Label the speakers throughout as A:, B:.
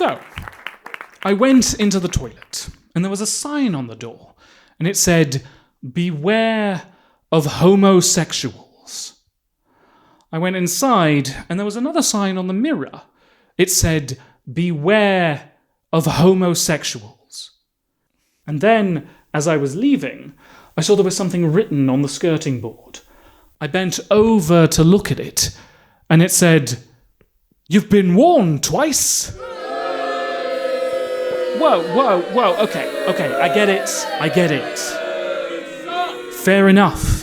A: So, I went into the toilet, and there was a sign on the door, and it said, "Beware of homosexuals." I went inside, and there was another sign on the mirror. It said, "Beware of homosexuals." And then, as I was leaving, I saw there was something written on the skirting board. I bent over to look at it, and it said, "You've been warned twice." Whoa, okay, I get it. Fair enough.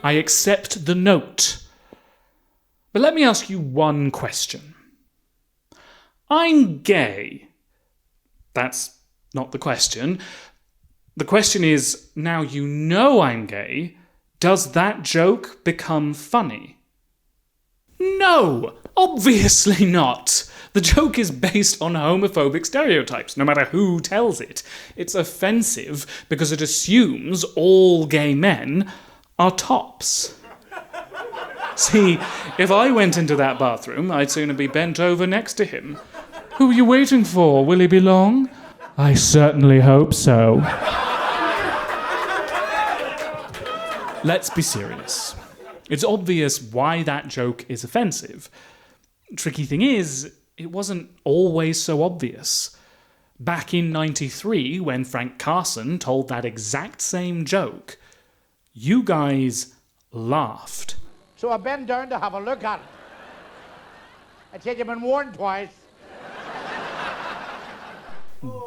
A: I accept the note. But let me ask you one question. I'm gay. That's not the question. The question is, now you know I'm gay, does that joke become funny? No, obviously not. The joke is based on homophobic stereotypes, no matter who tells it. It's offensive because it assumes all gay men are tops. See, if I went into that bathroom, I'd sooner be bent over next to him. Who are you waiting for? Will he be long? I certainly hope so. Let's be serious. It's obvious why that joke is offensive. Tricky thing is, it wasn't always so obvious. Back in '93, when Frank Carson told that exact same joke, you guys laughed.
B: So I bent down to have a look at it. I said, "You've been warned twice."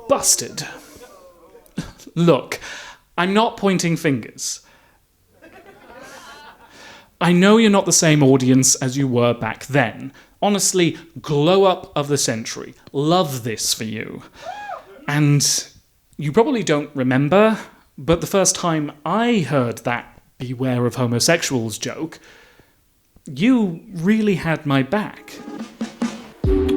A: Busted. Look, I'm not pointing fingers. I know you're not the same audience as you were back then. Honestly, glow up of the century. Love this for you. And you probably don't remember, but the first time I heard that "beware of homosexuals" joke, you really had my back.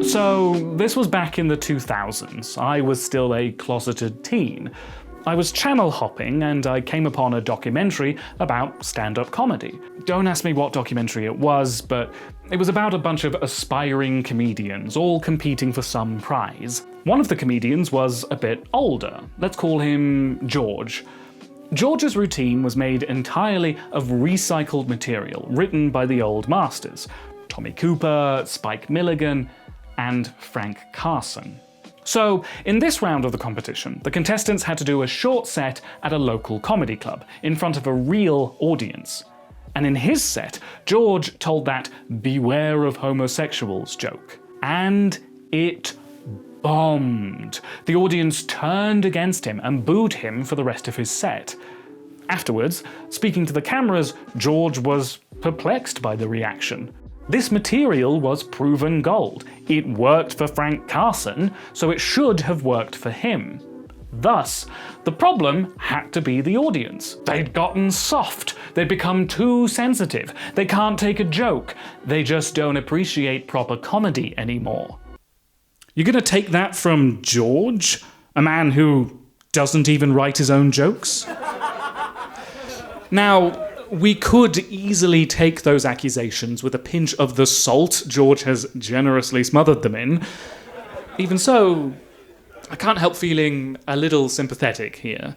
A: So, this was back in the 2000s. I was still a closeted teen. I was channel hopping and I came upon a documentary about stand-up comedy. Don't ask me what documentary it was, but it was about a bunch of aspiring comedians, all competing for some prize. One of the comedians was a bit older. Let's call him George. George's routine was made entirely of recycled material written by the old masters: Tommy Cooper, Spike Milligan, and Frank Carson. So, in this round of the competition, the contestants had to do a short set at a local comedy club, in front of a real audience. And in his set, George told that "beware of homosexuals" joke. And it bombed. The audience turned against him and booed him for the rest of his set. Afterwards, speaking to the cameras, George was perplexed by the reaction. This material was proven gold. It worked for Frank Carson, so it should have worked for him. Thus, the problem had to be the audience. They'd gotten soft. They'd become too sensitive. They can't take a joke. They just don't appreciate proper comedy anymore. You're gonna take that from George? A man who doesn't even write his own jokes? Now, we could easily take those accusations with a pinch of the salt George has generously smothered them in. Even so, I can't help feeling a little sympathetic here.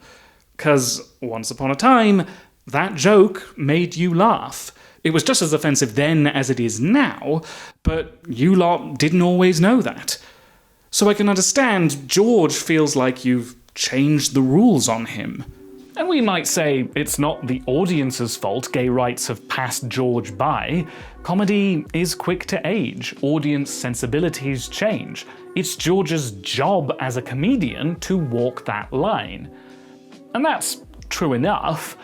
A: 'Cause once upon a time, that joke made you laugh. It was just as offensive then as it is now, but you lot didn't always know that. So I can understand George feels like you've changed the rules on him. And we might say it's not the audience's fault gay rights have passed George by. Comedy is quick to age, audience sensibilities change. It's George's job as a comedian to walk that line. And that's true enough,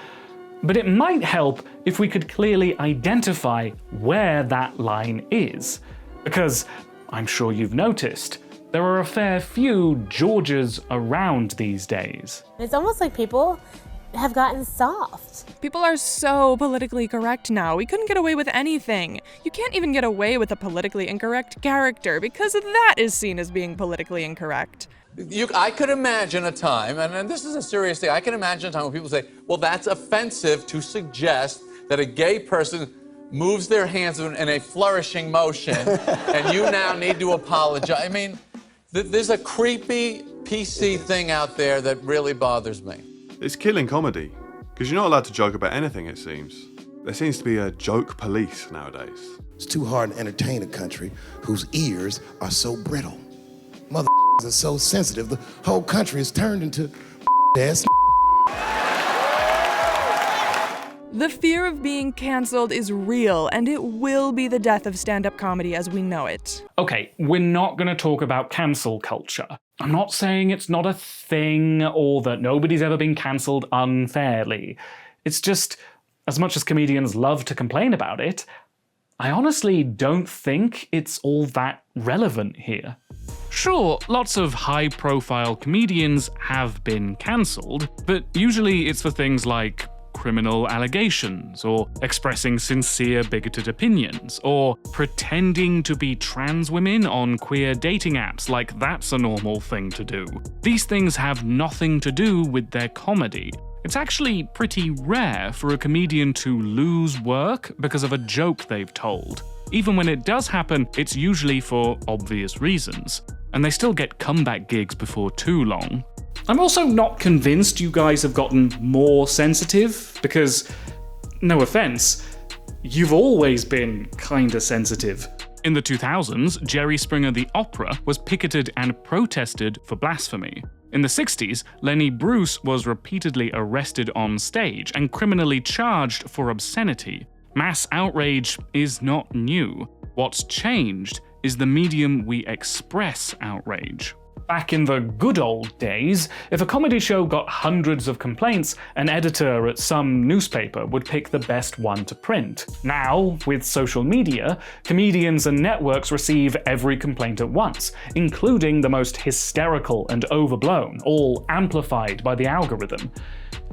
A: but it might help if we could clearly identify where that line is. Because I'm sure you've noticed, there are a fair few Georges around these days.
C: It's almost like people have gotten soft.
D: People are so politically correct now. We couldn't get away with anything. You can't even get away with a politically incorrect character because that is seen as being politically incorrect.
E: I could imagine a time, and this is a serious thing, I can imagine a time when people say, well, that's offensive to suggest that a gay person moves their hands in a flourishing motion and you now need to apologize. I mean, There's a creepy PC thing out there that really bothers me.
F: It's killing comedy, because you're not allowed to joke about anything, it seems. There seems to be a joke police nowadays.
G: It's too hard to entertain a country whose ears are so brittle. Mother are so sensitive, the whole country is turned into ass.
D: The fear of being cancelled is real, and it will be the death of stand-up comedy as we know it.
A: Okay, we're not going to talk about cancel culture. I'm not saying it's not a thing or that nobody's ever been cancelled unfairly. It's just, as much as comedians love to complain about it, I honestly don't think it's all that relevant here. Sure, lots of high-profile comedians have been cancelled, but usually it's for things like criminal allegations, or expressing sincere bigoted opinions, or pretending to be trans women on queer dating apps like that's a normal thing to do. These things have nothing to do with their comedy. It's actually pretty rare for a comedian to lose work because of a joke they've told. Even when it does happen, it's usually for obvious reasons, and they still get comeback gigs before too long. I'm also not convinced you guys have gotten more sensitive, because, no offense, you've always been kinda sensitive. In the 2000s, Jerry Springer the Opera was picketed and protested for blasphemy. In the 60s, Lenny Bruce was repeatedly arrested on stage and criminally charged for obscenity. Mass outrage is not new. What's changed is the medium we express outrage. Back in the good old days, if a comedy show got hundreds of complaints, an editor at some newspaper would pick the best one to print. Now, with social media, comedians and networks receive every complaint at once, including the most hysterical and overblown, all amplified by the algorithm.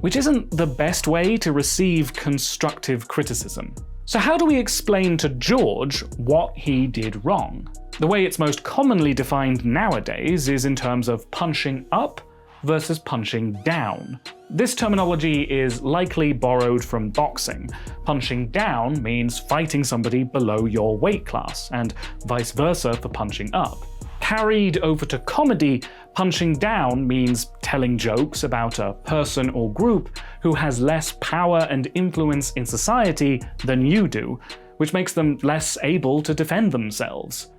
A: Which isn't the best way to receive constructive criticism. So how do we explain to George what he did wrong? The way it's most commonly defined nowadays is in terms of punching up versus punching down. This terminology is likely borrowed from boxing. Punching down means fighting somebody below your weight class, and vice versa for punching up. Carried over to comedy, punching down means telling jokes about a person or group who has less power and influence in society than you do, which makes them less able to defend themselves.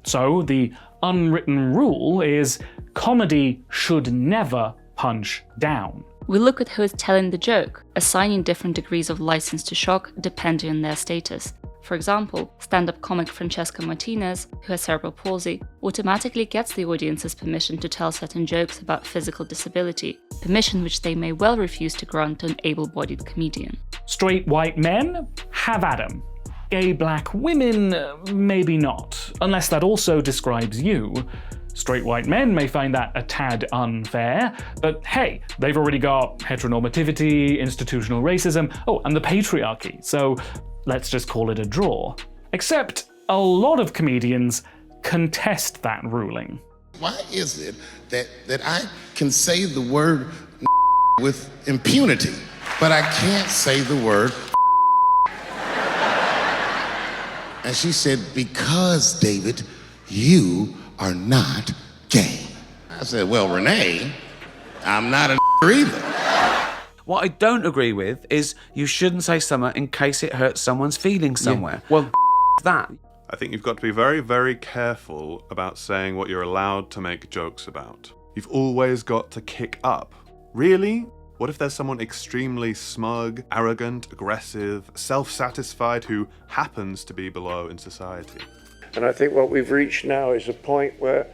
A: So the unwritten rule is comedy should never punch down.
H: We look at who is telling the joke, assigning different degrees of license to shock depending on their status. For example, stand-up comic Francesca Martinez, who has cerebral palsy, automatically gets the audience's permission to tell certain jokes about physical disability, permission which they may well refuse to grant to an able-bodied comedian.
A: Straight white men? Have at 'em. Gay black women? Maybe not, unless that also describes you. Straight white men may find that a tad unfair, but hey, they've already got heteronormativity, institutional racism, and the patriarchy, so let's just call it a draw. Except a lot of comedians contest that ruling.
G: Why is it that I can say the word with impunity, but I can't say the word? And she said, because, David, you are not gay. I said, well, Renee, I'm not a either.
I: What I don't agree with is you shouldn't say something in case it hurts someone's feelings somewhere.
F: Yeah.
I: Well, that.
F: I think you've got to be very, very careful about saying what you're allowed to make jokes about. You've always got to kick up. Really? What if there's someone extremely smug, arrogant, aggressive, self-satisfied who happens to be below in society?
J: And I think what we've reached now is a point where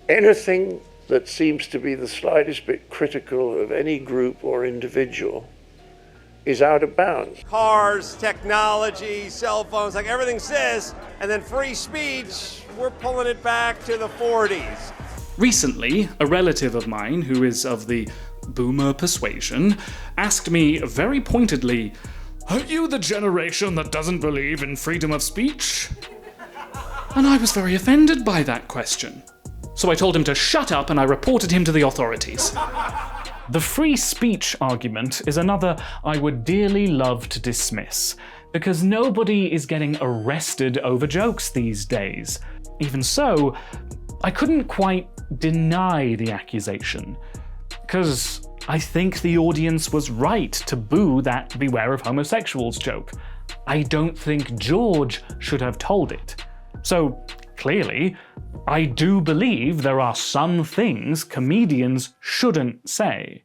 J: anything that seems to be the slightest bit critical of any group or individual is out of bounds.
K: Cars, technology, cell phones, like everything says, and then free speech, we're pulling it back to the 40s.
A: Recently, a relative of mine who is of the boomer persuasion asked me very pointedly, "Are you the generation that doesn't believe in freedom of speech?" And I was very offended by that question. So I told him to shut up and I reported him to the authorities. The free speech argument is another I would dearly love to dismiss, because nobody is getting arrested over jokes these days. Even so, I couldn't quite deny the accusation. Because I think the audience was right to boo that beware of homosexuals joke. I don't think George should have told it. So, clearly, I do believe there are some things comedians shouldn't say.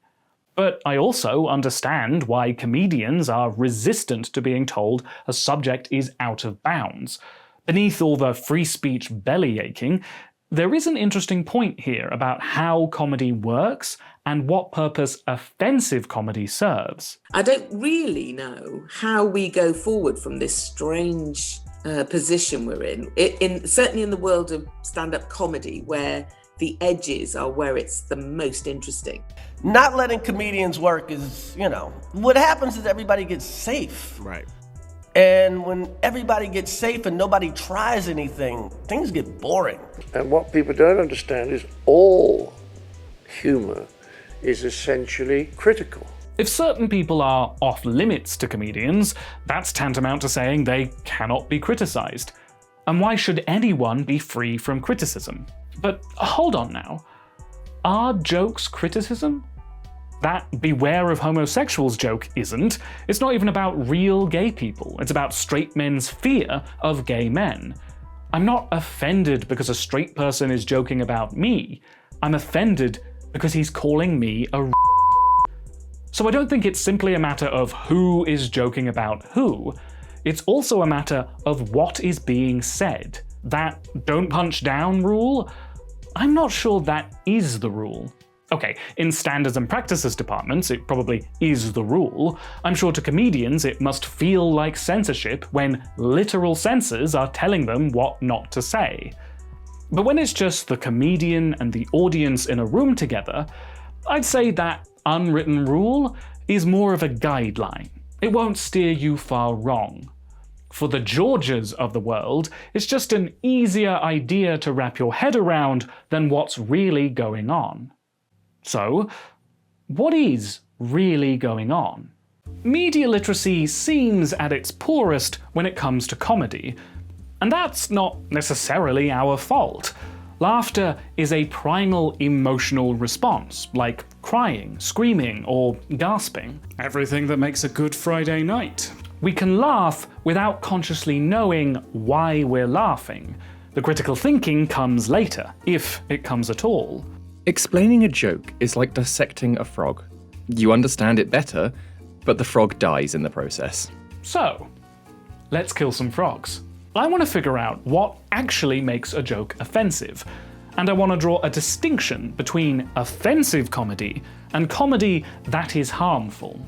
A: But I also understand why comedians are resistant to being told a subject is out of bounds. Beneath all the free speech belly aching, there is an interesting point here about how comedy works and what purpose offensive comedy serves.
L: I don't really know how we go forward from this strange position we're in, certainly in the world of stand-up comedy, where the edges are where it's the most interesting.
M: Not letting comedians work is, what happens is everybody gets safe.
K: Right.
M: And when everybody gets safe and nobody tries anything, things get boring.
J: And what people don't understand is all humor is essentially critical.
A: If certain people are off limits to comedians, that's tantamount to saying they cannot be criticized. And why should anyone be free from criticism? But hold on now. Are jokes criticism? That beware of homosexuals joke isn't. It's not even about real gay people. It's about straight men's fear of gay men. I'm not offended because a straight person is joking about me. I'm offended because he's calling me a So I don't think it's simply a matter of who is joking about who. It's also a matter of what is being said. That don't punch down rule? I'm not sure that is the rule. Okay, in standards and practices departments, it probably is the rule. I'm sure to comedians it must feel like censorship when literal censors are telling them what not to say. But when it's just the comedian and the audience in a room together, I'd say that unwritten rule is more of a guideline. It won't steer you far wrong. For the Georges of the world, it's just an easier idea to wrap your head around than what's really going on. So, what is really going on? Media literacy seems at its poorest when it comes to comedy, and that's not necessarily our fault. Laughter is a primal emotional response, like crying, screaming, or gasping. Everything that makes a good Friday night. We can laugh without consciously knowing why we're laughing. The critical thinking comes later, if it comes at all.
N: Explaining a joke is like dissecting a frog. You understand it better, but the frog dies in the process.
A: So, let's kill some frogs. I want to figure out what actually makes a joke offensive, and I want to draw a distinction between offensive comedy and comedy that is harmful.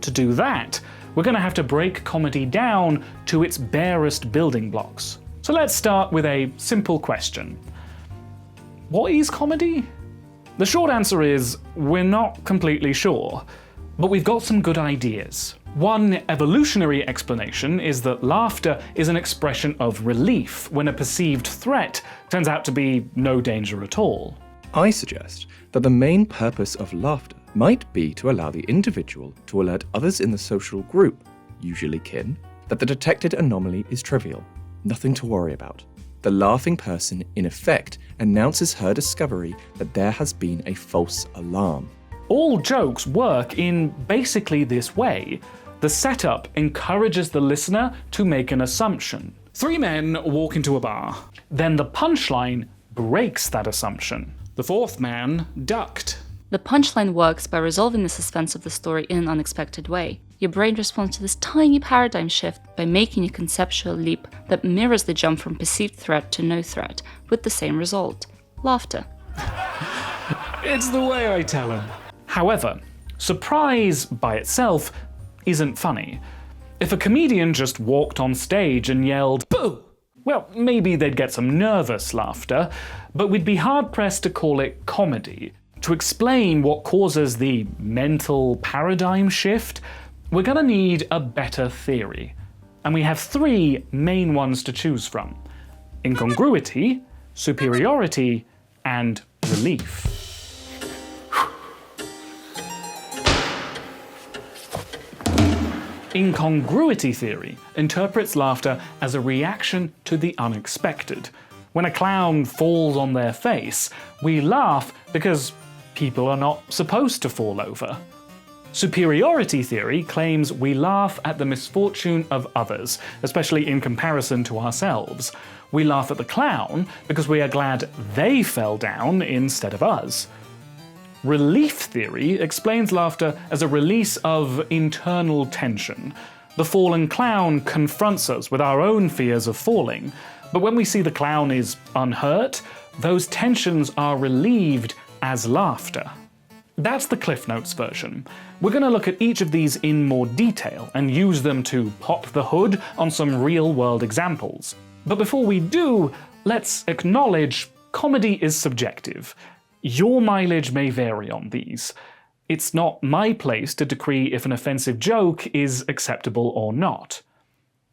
A: To do that, we're going to have to break comedy down to its barest building blocks. So let's start with a simple question. What is comedy? The short answer is, we're not completely sure, but we've got some good ideas. One evolutionary explanation is that laughter is an expression of relief when a perceived threat turns out to be no danger at all.
N: I suggest that the main purpose of laughter might be to allow the individual to alert others in the social group, usually kin, that the detected anomaly is trivial, nothing to worry about. The laughing person, in effect, announces her discovery that there has been a false alarm.
A: All jokes work in basically this way. The setup encourages the listener to make an assumption. Three men walk into a bar. Then the punchline breaks that assumption. The fourth man ducked.
H: The punchline works by resolving the suspense of the story in an unexpected way. Your brain responds to this tiny paradigm shift by making a conceptual leap that mirrors the jump from perceived threat to no threat, with the same result: laughter.
A: It's the way I tell him. However, surprise by itself isn't funny. If a comedian just walked on stage and yelled, "Boo!" well, maybe they'd get some nervous laughter, but we'd be hard-pressed to call it comedy. To explain what causes the mental paradigm shift, we're gonna need a better theory. And we have three main ones to choose from: incongruity, superiority, and relief. Incongruity theory interprets laughter as a reaction to the unexpected. When a clown falls on their face, we laugh because people are not supposed to fall over. Superiority theory claims we laugh at the misfortune of others, especially in comparison to ourselves. We laugh at the clown because we are glad they fell down instead of us. Relief theory explains laughter as a release of internal tension. The fallen clown confronts us with our own fears of falling, but when we see the clown is unhurt, those tensions are relieved as laughter. That's the Cliff Notes version. We're going to look at each of these in more detail and use them to pop the hood on some real-world examples. But before we do, let's acknowledge comedy is subjective. Your mileage may vary on these. It's not my place to decree if an offensive joke is acceptable or not.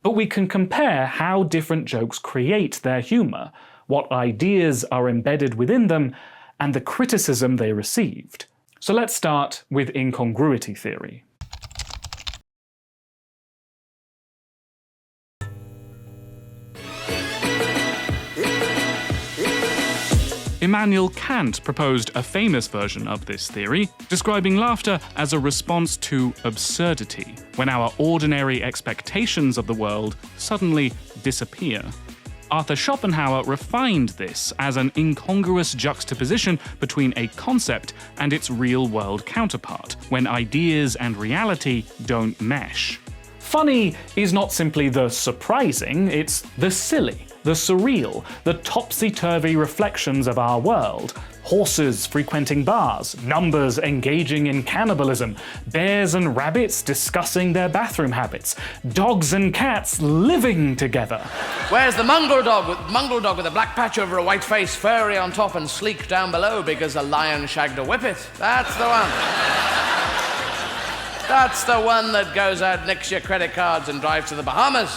A: But we can compare how different jokes create their humour, what ideas are embedded within them, and the criticism they received. So let's start with incongruity theory. Immanuel Kant proposed a famous version of this theory, describing laughter as a response to absurdity, when our ordinary expectations of the world suddenly disappear. Arthur Schopenhauer refined this as an incongruous juxtaposition between a concept and its real-world counterpart, when ideas and reality don't mesh. Funny is not simply the surprising, it's the silly, the surreal, the topsy-turvy reflections of our world. Horses frequenting bars, numbers engaging in cannibalism, bears and rabbits discussing their bathroom habits, dogs and cats living together.
O: Where's the mongrel dog with a black patch over a white face, furry on top and sleek down below because a lion shagged a whippet? That's the one. That's the one that goes out, nicks your credit cards and drives to the Bahamas.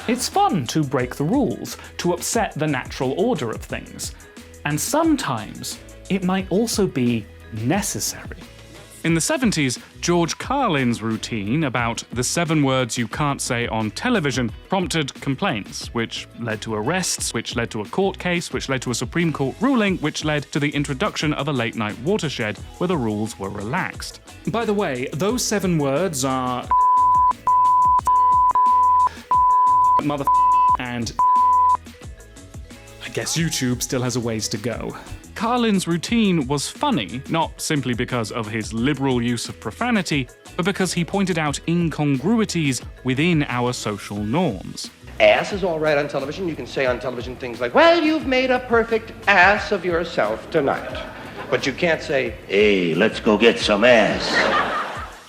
A: It's fun to break the rules, to upset the natural order of things. And sometimes it might also be necessary. In the 70s, George Carlin's routine about the 7 words you can't say on television prompted complaints, which led to arrests, which led to a court case, which led to a Supreme Court ruling, which led to the introduction of a late-night watershed where the rules were relaxed. By the way, those 7 words are mother and I guess YouTube still has a ways to go. Carlin's routine was funny, not simply because of his liberal use of profanity, but because he pointed out incongruities within our social norms.
P: Ass is all right on television. You can say on television things like, well, you've made a perfect ass of yourself tonight. But you can't say, hey, let's go get some ass.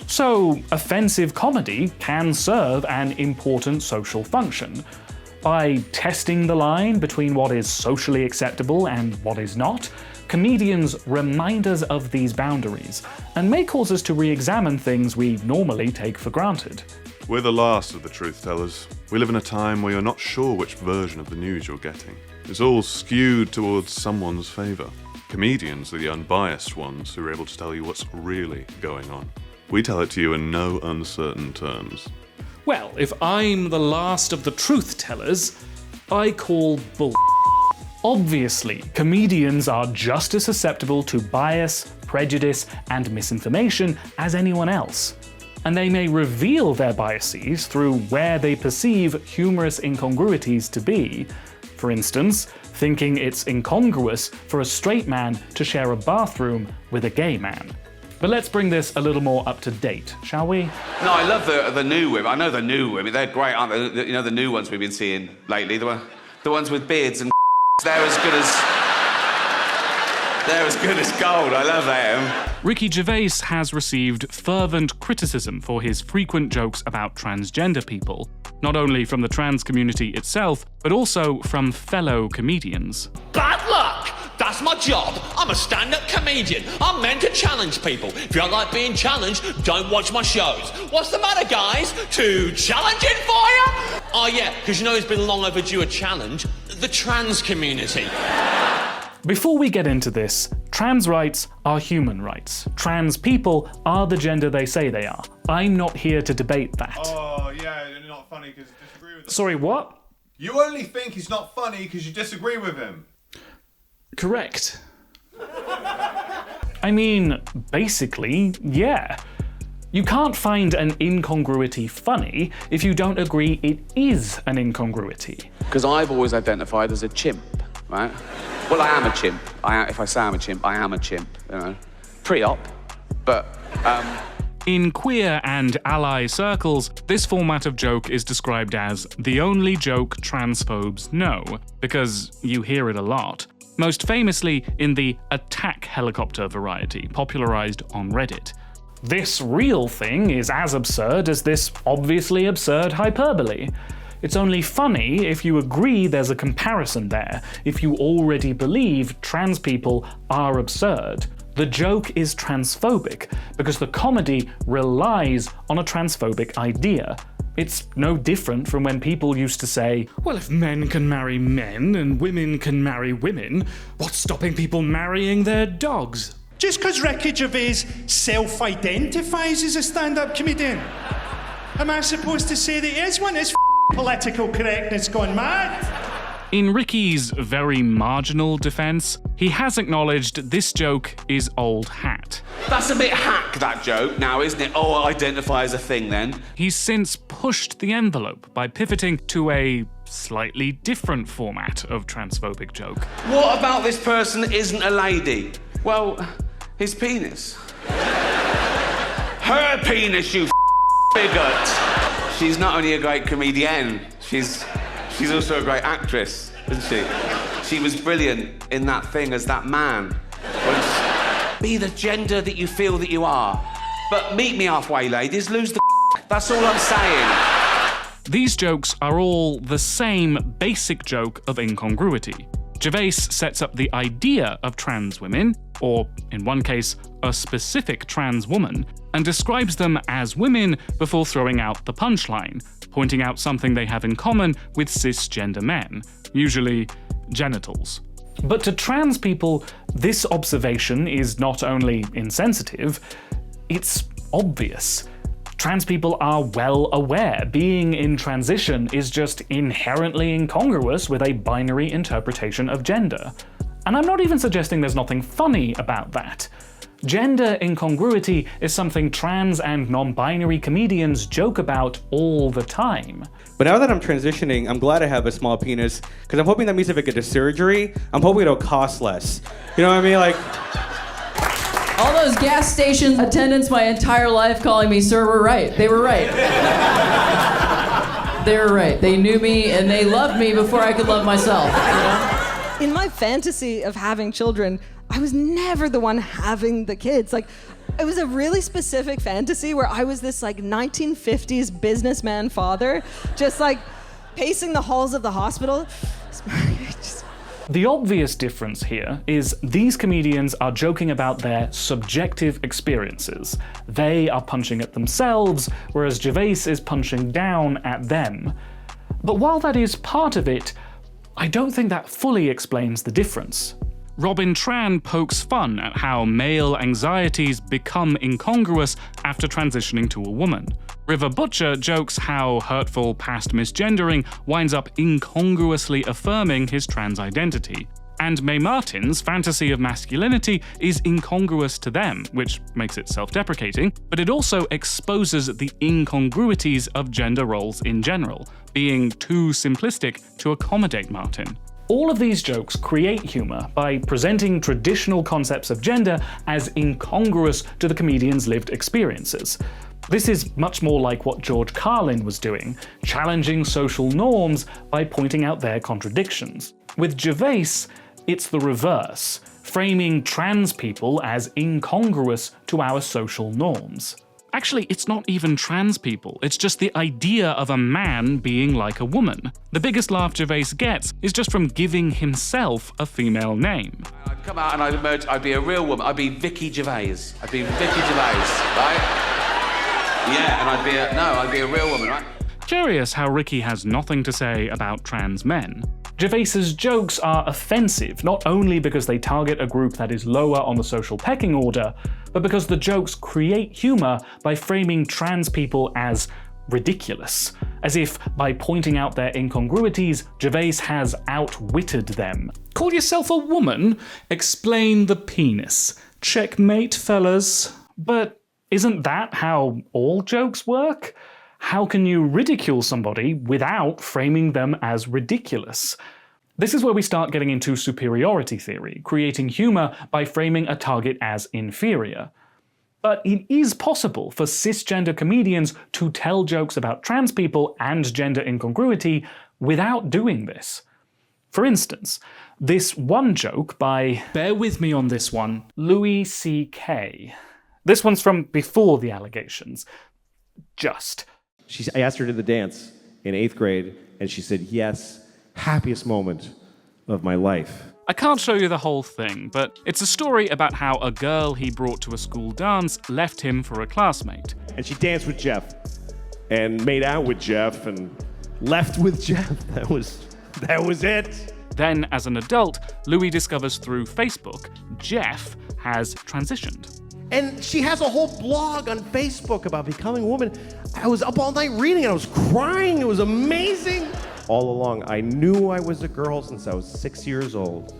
A: So, offensive comedy can serve an important social function. By testing the line between what is socially acceptable and what is not, comedians remind us of these boundaries, and may cause us to re-examine things we normally take for granted.
F: We're the last of the truth tellers. We live in a time where you're not sure which version of the news you're getting. It's all skewed towards someone's favour. Comedians are the unbiased ones who are able to tell you what's really going on. We tell it to you in no uncertain terms.
A: Well, if I'm the last of the truth tellers, I call bull. Obviously, comedians are just as susceptible to bias, prejudice, and misinformation as anyone else. And they may reveal their biases through where they perceive humorous incongruities to be. For instance, thinking it's incongruous for a straight man to share a bathroom with a gay man. But let's bring this a little more up to date, shall we?
I: No, I love the new women. I know the new women. They're great, aren't they? You know, the new ones we've been seeing lately. The ones with beards and they're as good as gold. I love them.
A: Ricky Gervais has received fervent criticism for his frequent jokes about transgender people, not only from the trans community itself, but also from fellow comedians.
Q: Bad luck! That's my job. I'm a stand-up comedian. I'm meant to challenge people. If you don't like being challenged, don't watch my shows. What's the matter, guys? Too challenging for you? Oh yeah, because you know it's been long overdue a challenge. The trans community.
A: Before we get into this, trans rights are human rights. Trans people are the gender they say they are. I'm not here to debate that.
F: Oh, yeah, you're not funny because you disagree with them.
A: Sorry, what?
F: You only think he's not funny because you disagree with him.
A: Correct. I mean, basically, yeah. You can't find an incongruity funny if you don't agree it is an incongruity.
I: Because I've always identified as a chimp, right? Well, I am a chimp. If I say I'm a chimp, I am a chimp, you know. Pre-op, but...
A: In queer and ally circles, this format of joke is described as the only joke transphobes know, because you hear it a lot. Most famously in the attack helicopter variety, popularized on Reddit. This real thing is as absurd as this obviously absurd hyperbole. It's only funny if you agree there's a comparison there, if you already believe trans people are absurd. The joke is transphobic because the comedy relies on a transphobic idea. It's no different from when people used to say, well, if men can marry men and women can marry women, what's stopping people marrying their dogs?
R: Just because Ricky Gervais self-identifies as a stand-up comedian, am I supposed to say that he is one? His political correctness gone mad?
A: In Ricky's very marginal defense, he has acknowledged this joke is old hat.
I: That's a bit hack, that joke, now, isn't it? Oh, I identify as a thing, then.
A: He's since pushed the envelope by pivoting to a slightly different format of transphobic joke.
I: What about this person isn't a lady? Well, his penis. Her penis, you bigot! She's not only a great comedian, she's also a great actress, isn't she? She was brilliant in that thing as that man. Be the gender that you feel that you are. But meet me halfway, ladies, lose the that's all I'm saying.
A: These jokes are all the same basic joke of incongruity. Gervais sets up the idea of trans women, or in one case, a specific trans woman, and describes them as women before throwing out the punchline, pointing out something they have in common with cisgender men, usually genitals. But to trans people, this observation is not only insensitive, it's obvious. Trans people are well aware being in transition is just inherently incongruous with a binary interpretation of gender. And I'm not even suggesting there's nothing funny about that. Gender incongruity is something trans and non-binary comedians joke about all the time.
S: But now that I'm transitioning, I'm glad I have a small penis, because I'm hoping that means if I get to surgery, I'm hoping it'll cost less. You know what I mean? Like,
T: all those gas station attendants my entire life calling me sir were right. They were right. They were right. They knew me and they loved me before I could love myself. You know?
U: In my fantasy of having children, I was never the one having the kids. Like, it was a really specific fantasy where I was this like 1950s businessman father, just like pacing the halls of the hospital.
A: The obvious difference here is these comedians are joking about their subjective experiences. They are punching at themselves, whereas Gervais is punching down at them. But while that is part of it, I don't think that fully explains the difference. Robin Tran pokes fun at how male anxieties become incongruous after transitioning to a woman. River Butcher jokes how hurtful past misgendering winds up incongruously affirming his trans identity. And Mae Martin's fantasy of masculinity is incongruous to them, which makes it self-deprecating, but it also exposes the incongruities of gender roles in general, being too simplistic to accommodate Martin. All of these jokes create humor by presenting traditional concepts of gender as incongruous to the comedian's lived experiences. This is much more like what George Carlin was doing, challenging social norms by pointing out their contradictions. With Gervais, it's the reverse, framing trans people as incongruous to our social norms. Actually, it's not even trans people, it's just the idea of a man being like a woman. The biggest laugh Gervais gets is just from giving himself a female name.
I: I'd come out and I'd emerge, I'd be a real woman, I'd be Vicky Gervais. I'd be Vicky Gervais, right? Yeah, and I'd be a real woman, right?
A: Curious how Ricky has nothing to say about trans men. Gervais's jokes are offensive, not only because they target a group that is lower on the social pecking order, but because the jokes create humor by framing trans people as ridiculous, as if by pointing out their incongruities, Gervais has outwitted them. Call yourself a woman? Explain the penis. Checkmate, fellas. But isn't that how all jokes work? How can you ridicule somebody without framing them as ridiculous? This is where we start getting into superiority theory, creating humour by framing a target as inferior. But it is possible for cisgender comedians to tell jokes about trans people and gender incongruity without doing this. For instance, this one joke by, bear with me on this one, Louis C.K. This one's from before the allegations.
B: I asked her to the dance in 8th grade, and she said, yes, happiest moment of my life.
A: I can't show you the whole thing, but it's a story about how a girl he brought to a school dance left him for a classmate.
B: And she danced with Jeff, and made out with Jeff, and left with Jeff. That was it.
A: Then, as an adult, Louis discovers through Facebook, Jeff has transitioned.
B: And she has a whole blog on Facebook about becoming a woman. I was up all night reading it. I was crying. It was amazing. All along, I knew I was a girl since I was 6 years old.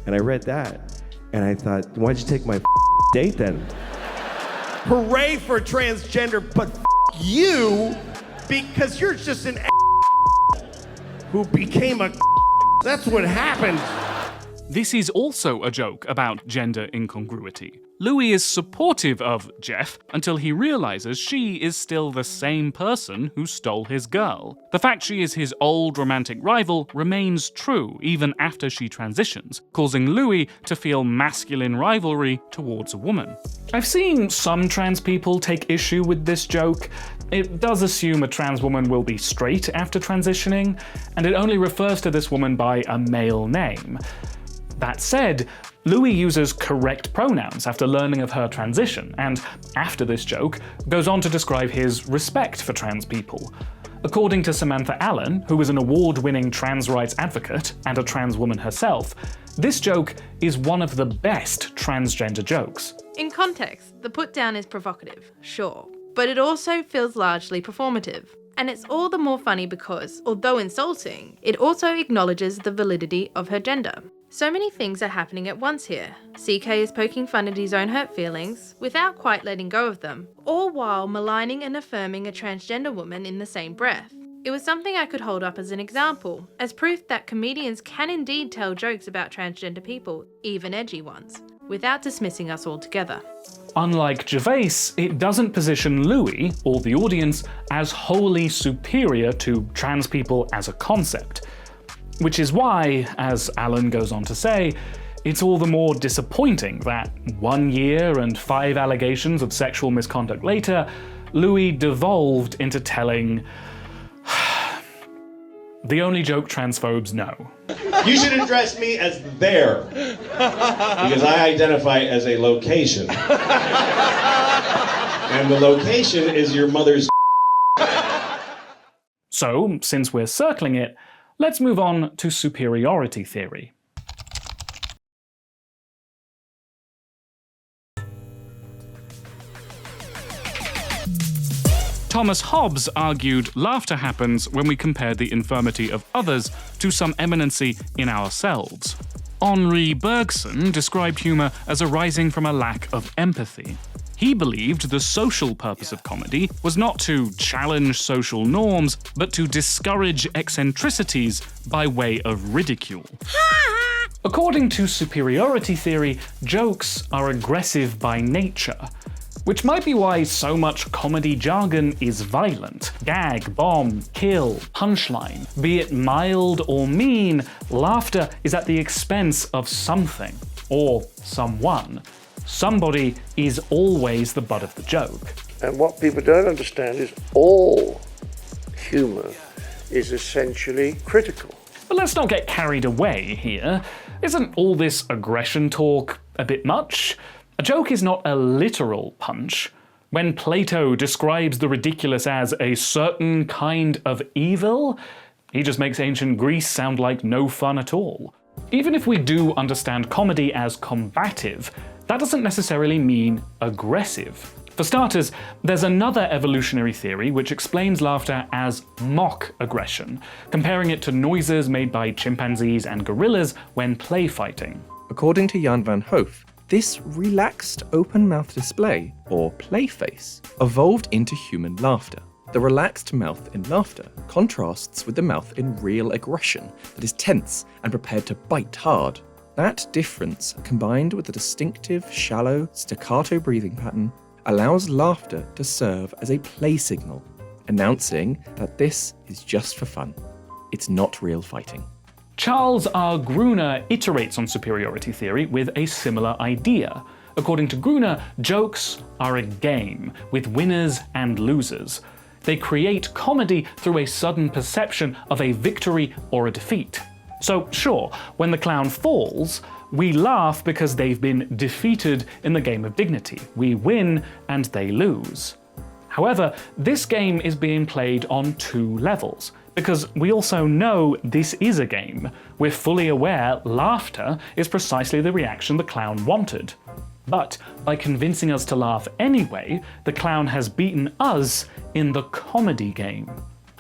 B: And I read that, and I thought, why'd you take my date then? Hooray for transgender, but you, because you're just an who became a. That's what happened.
A: This is also a joke about gender incongruity. Louis is supportive of Jeff until he realizes she is still the same person who stole his girl. The fact she is his old romantic rival remains true even after she transitions, causing Louis to feel masculine rivalry towards a woman. I've seen some trans people take issue with this joke. It does assume a trans woman will be straight after transitioning, and it only refers to this woman by a male name. That said, Louis uses correct pronouns after learning of her transition, and after this joke, goes on to describe his respect for trans people. According to Samantha Allen, who is an award-winning trans rights advocate and a trans woman herself, this joke is one of the best transgender jokes.
V: In context, the put-down is provocative, sure, but it also feels largely performative. And it's all the more funny because, although insulting, it also acknowledges the validity of her gender. So many things are happening at once here. CK is poking fun at his own hurt feelings, without quite letting go of them, all while maligning and affirming a transgender woman in the same breath. It was something I could hold up as an example, as proof that comedians can indeed tell jokes about transgender people, even edgy ones, without dismissing us altogether.
A: Unlike Gervais, it doesn't position Louis, or the audience, as wholly superior to trans people as a concept. Which is why, as Allen goes on to say, it's all the more disappointing that 1 year and 5 allegations of sexual misconduct later, Louis devolved into telling the only joke transphobes know.
B: You should address me as there, because I identify as a location. And the location is your mother's.
A: So, since we're circling it, let's move on to superiority theory. Thomas Hobbes argued laughter happens when we compare the infirmity of others to some eminency in ourselves. Henri Bergson described humour as arising from a lack of empathy. He believed the social purpose of comedy was not to challenge social norms, but to discourage eccentricities by way of ridicule. According to superiority theory, jokes are aggressive by nature, which might be why so much comedy jargon is violent. Gag, bomb, kill, punchline. Be it mild or mean, laughter is at the expense of something, or someone. Somebody is always the butt of the joke.
J: And what people don't understand is all humour is essentially critical.
A: But let's not get carried away here. Isn't all this aggression talk a bit much? A joke is not a literal punch. When Plato describes the ridiculous as a certain kind of evil, he just makes ancient Greece sound like no fun at all. Even if we do understand comedy as combative, that doesn't necessarily mean aggressive. For starters, there's another evolutionary theory which explains laughter as mock aggression, comparing it to noises made by chimpanzees and gorillas when play fighting.
N: According to Jan van Hoof, this relaxed open-mouth display, or play face, evolved into human laughter. The relaxed mouth in laughter contrasts with the mouth in real aggression that is tense and prepared to bite hard. That difference, combined with the distinctive, shallow, staccato breathing pattern, allows laughter to serve as a play signal, announcing that this is just for fun. It's not real fighting.
A: Charles R. Gruner iterates on superiority theory with a similar idea. According to Gruner, jokes are a game with winners and losers. They create comedy through a sudden perception of a victory or a defeat. So sure, when the clown falls, we laugh because they've been defeated in the game of dignity. We win and they lose. However, this game is being played on two levels, because we also know this is a game. We're fully aware laughter is precisely the reaction the clown wanted. But by convincing us to laugh anyway, the clown has beaten us in the comedy game.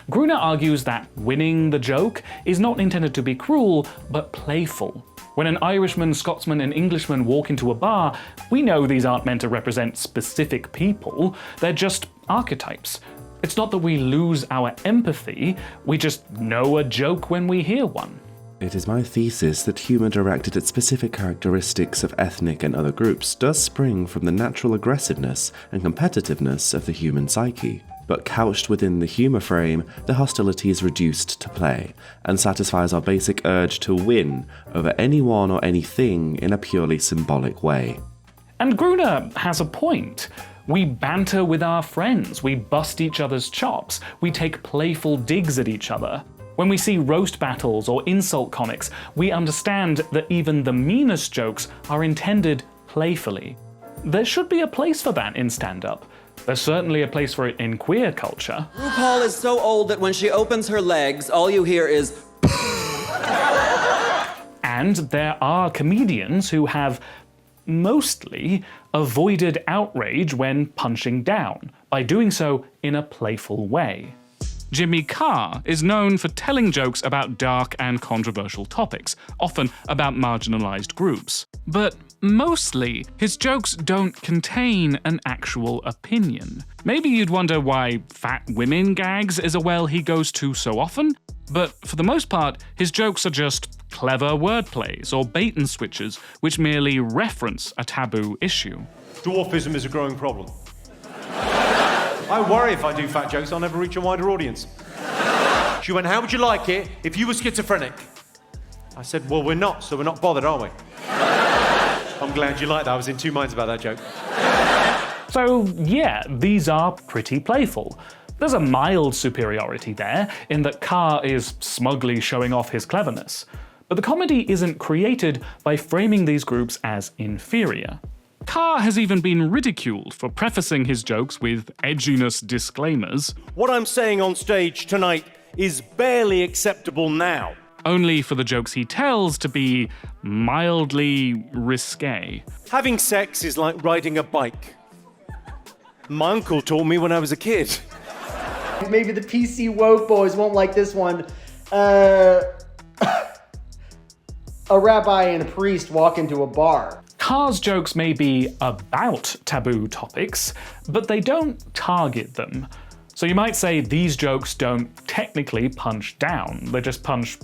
A: Gruner argues that winning the joke is not intended to be cruel, but playful. When an Irishman, Scotsman, and Englishman walk into a bar, we know these aren't meant to represent specific people, they're just archetypes. It's not that we lose our empathy, we just know a joke when we hear one.
C: It is my thesis that humour directed at specific characteristics of ethnic and other groups does spring from the natural aggressiveness and competitiveness of the human psyche. But couched within the humour frame, the hostility is reduced to play, and satisfies our basic urge to win over anyone or anything in a purely symbolic way.
A: And Gruner has a point. We banter with our friends, we bust each other's chops, we take playful digs at each other. When we see roast battles or insult comics, we understand that even the meanest jokes are intended playfully. There should be a place for that in stand-up. There's certainly a place for it in queer culture.
E: RuPaul is so old that when she opens her legs, all you hear is
A: And there are comedians who have mostly avoided outrage when punching down, by doing so in a playful way. Jimmy Carr is known for telling jokes about dark and controversial topics, often about marginalized groups. But mostly, his jokes don't contain an actual opinion. Maybe you'd wonder why fat women gags is a well he goes to so often, but for the most part, his jokes are just clever wordplays or bait and switches which merely reference a taboo issue.
K: Dwarfism is a growing problem. I worry if I do fat jokes, I'll never reach a wider audience. She went, how would you like it if you were schizophrenic? I said, well, we're not, so we're not bothered, are we? I'm glad you liked that. I was in two minds about that joke.
A: So yeah, these are pretty playful. There's a mild superiority there, in that Carr is smugly showing off his cleverness. But the comedy isn't created by framing these groups as inferior. Carr has even been ridiculed for prefacing his jokes with edginess disclaimers.
K: What I'm saying on stage tonight is barely acceptable now.
A: Only for the jokes he tells to be mildly risque.
K: Having sex is like riding a bike. My uncle taught me when I was a kid.
W: Maybe the PC woke boys won't like this one. A rabbi and a priest walk into a bar.
A: Carr's jokes may be about taboo topics, but they don't target them. So you might say these jokes don't technically punch down, they just punch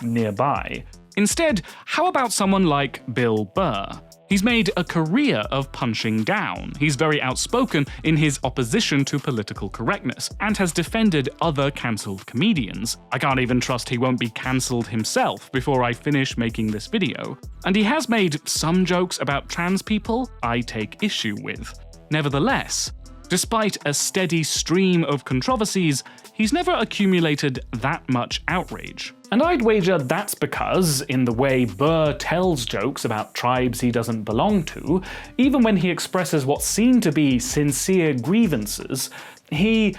A: nearby. Instead, how about someone like Bill Burr? He's made a career of punching down. He's very outspoken in his opposition to political correctness, and has defended other cancelled comedians. I can't even trust he won't be cancelled himself before I finish making this video. And he has made some jokes about trans people I take issue with. Nevertheless, despite a steady stream of controversies, he's never accumulated that much outrage. And I'd wager that's because, in the way Burr tells jokes about tribes he doesn't belong to, even when he expresses what seem to be sincere grievances, he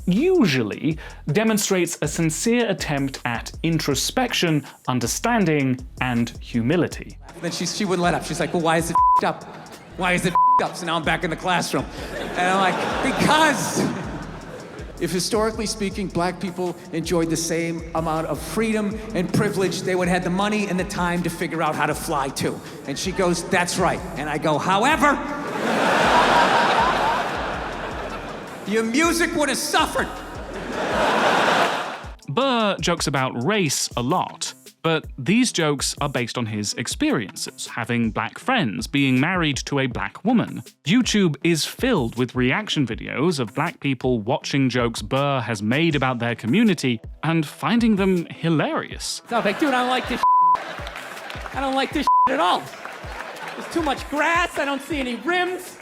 A: usually demonstrates a sincere attempt at introspection, understanding, and humility.
X: Then she wouldn't let up. She's like, well, why is it up?
D: Why is it up? So now I'm back in the classroom. And I'm like, because if historically speaking, black people enjoyed the same amount of freedom and privilege, they would have the money and the time to figure out how to fly too. And she goes, that's right. And I go, however, your music would have suffered.
A: Burr jokes about race a lot, but these jokes are based on his experiences, having black friends, being married to a black woman. YouTube is filled with reaction videos of black people watching jokes Burr has made about their community and finding them hilarious.
G: So I'm like, dude, I don't like this I don't like this at all. There's too much grass, I don't see any rims.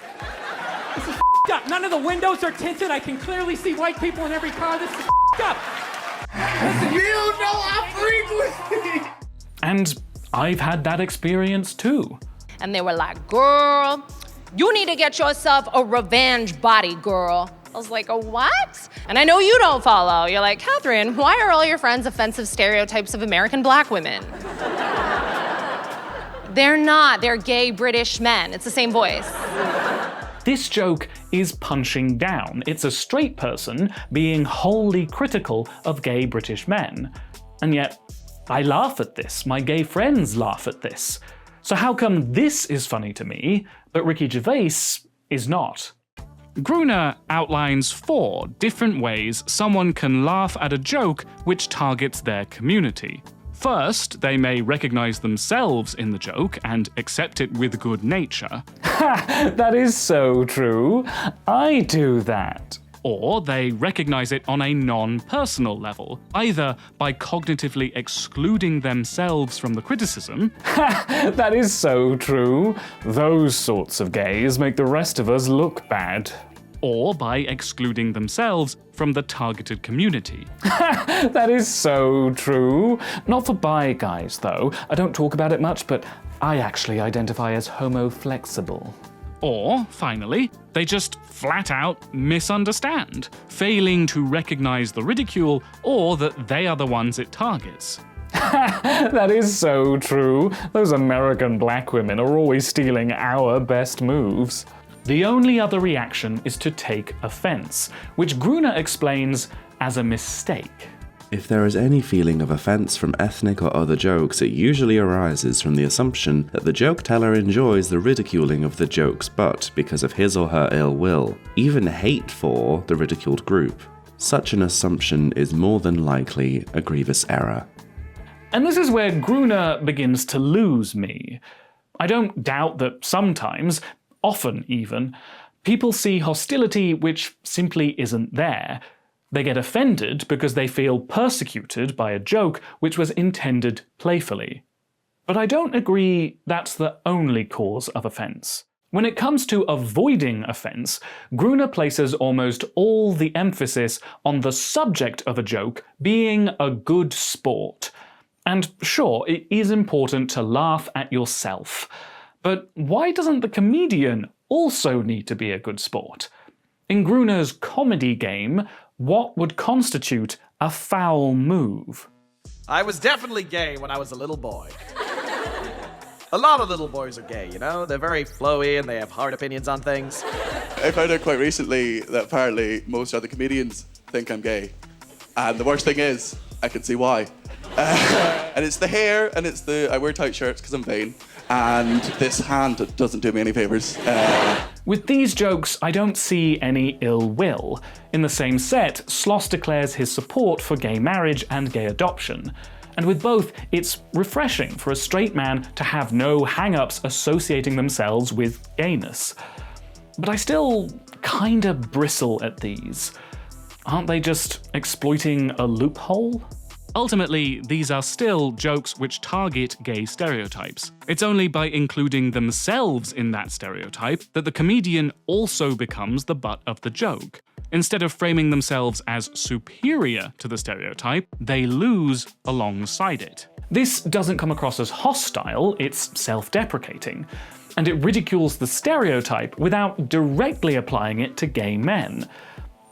G: This is up. None of the windows are tinted, I can clearly see white people in every car. This is up. Listen, you know our frequency.
A: And I've had that experience too.
L: And they were like, girl, you need to get yourself a revenge body, girl. I was like, a what? And I know you don't follow. You're like, Catherine, why are all your friends offensive stereotypes of American black women? They're not. They're gay British men. It's the same voice.
A: This joke is punching down. It's a straight person being wholly critical of gay British men. And yet, I laugh at this. My gay friends laugh at this. So how come this is funny to me, but Ricky Gervais is not? Gruner outlines 4 different ways someone can laugh at a joke which targets their community. First, they may recognize themselves in the joke and accept it with good nature. Ha! That is so true. I do that. Or they recognize it on a non-personal level, either by cognitively excluding themselves from the criticism. Ha! That is so true. Those sorts of gays make the rest of us look bad. Or by excluding themselves from the targeted community. That is so true. Not for bi guys, though. I don't talk about it much, but I actually identify as homo-flexible. Or, finally, they just flat out misunderstand, failing to recognize the ridicule or that they are the ones it targets. That is so true. Those American black women are always stealing our best moves. The only other reaction is to take offense, which Gruner explains as a mistake.
C: If there is any feeling of offense from ethnic or other jokes, it usually arises from the assumption that the joke teller enjoys the ridiculing of the joke's butt because of his or her ill will, even hate for the ridiculed group. Such an assumption is more than likely a grievous error.
A: And this is where Gruner begins to lose me. I don't doubt that sometimes, often even, people see hostility which simply isn't there. They get offended because they feel persecuted by a joke which was intended playfully. But I don't agree that's the only cause of offense. When it comes to avoiding offense, Gruner places almost all the emphasis on the subject of a joke being a good sport. And sure, it is important to laugh at yourself. But why doesn't the comedian also need to be a good sport? In Gruner's comedy game, what would constitute a foul move?
X: I was definitely gay when I was a little boy. A lot of little boys are gay, you know? They're very flowy and they have hard opinions on things.
Y: I found out quite recently that apparently most other comedians think I'm gay. And the worst thing is, I can see why. And it's the hair, and it's I wear tight shirts because I'm vain. And this hand doesn't do me any favors.
A: With these jokes, I don't see any ill will. In the same set, Sloss declares his support for gay marriage and gay adoption. And with both, it's refreshing for a straight man to have no hang-ups associating themselves with gayness. But I still kinda bristle at these. Aren't they just exploiting a loophole? Ultimately, these are still jokes which target gay stereotypes. It's only by including themselves in that stereotype that the comedian also becomes the butt of the joke. Instead of framing themselves as superior to the stereotype, they lose alongside it. This doesn't come across as hostile, it's self-deprecating. And it ridicules the stereotype without directly applying it to gay men.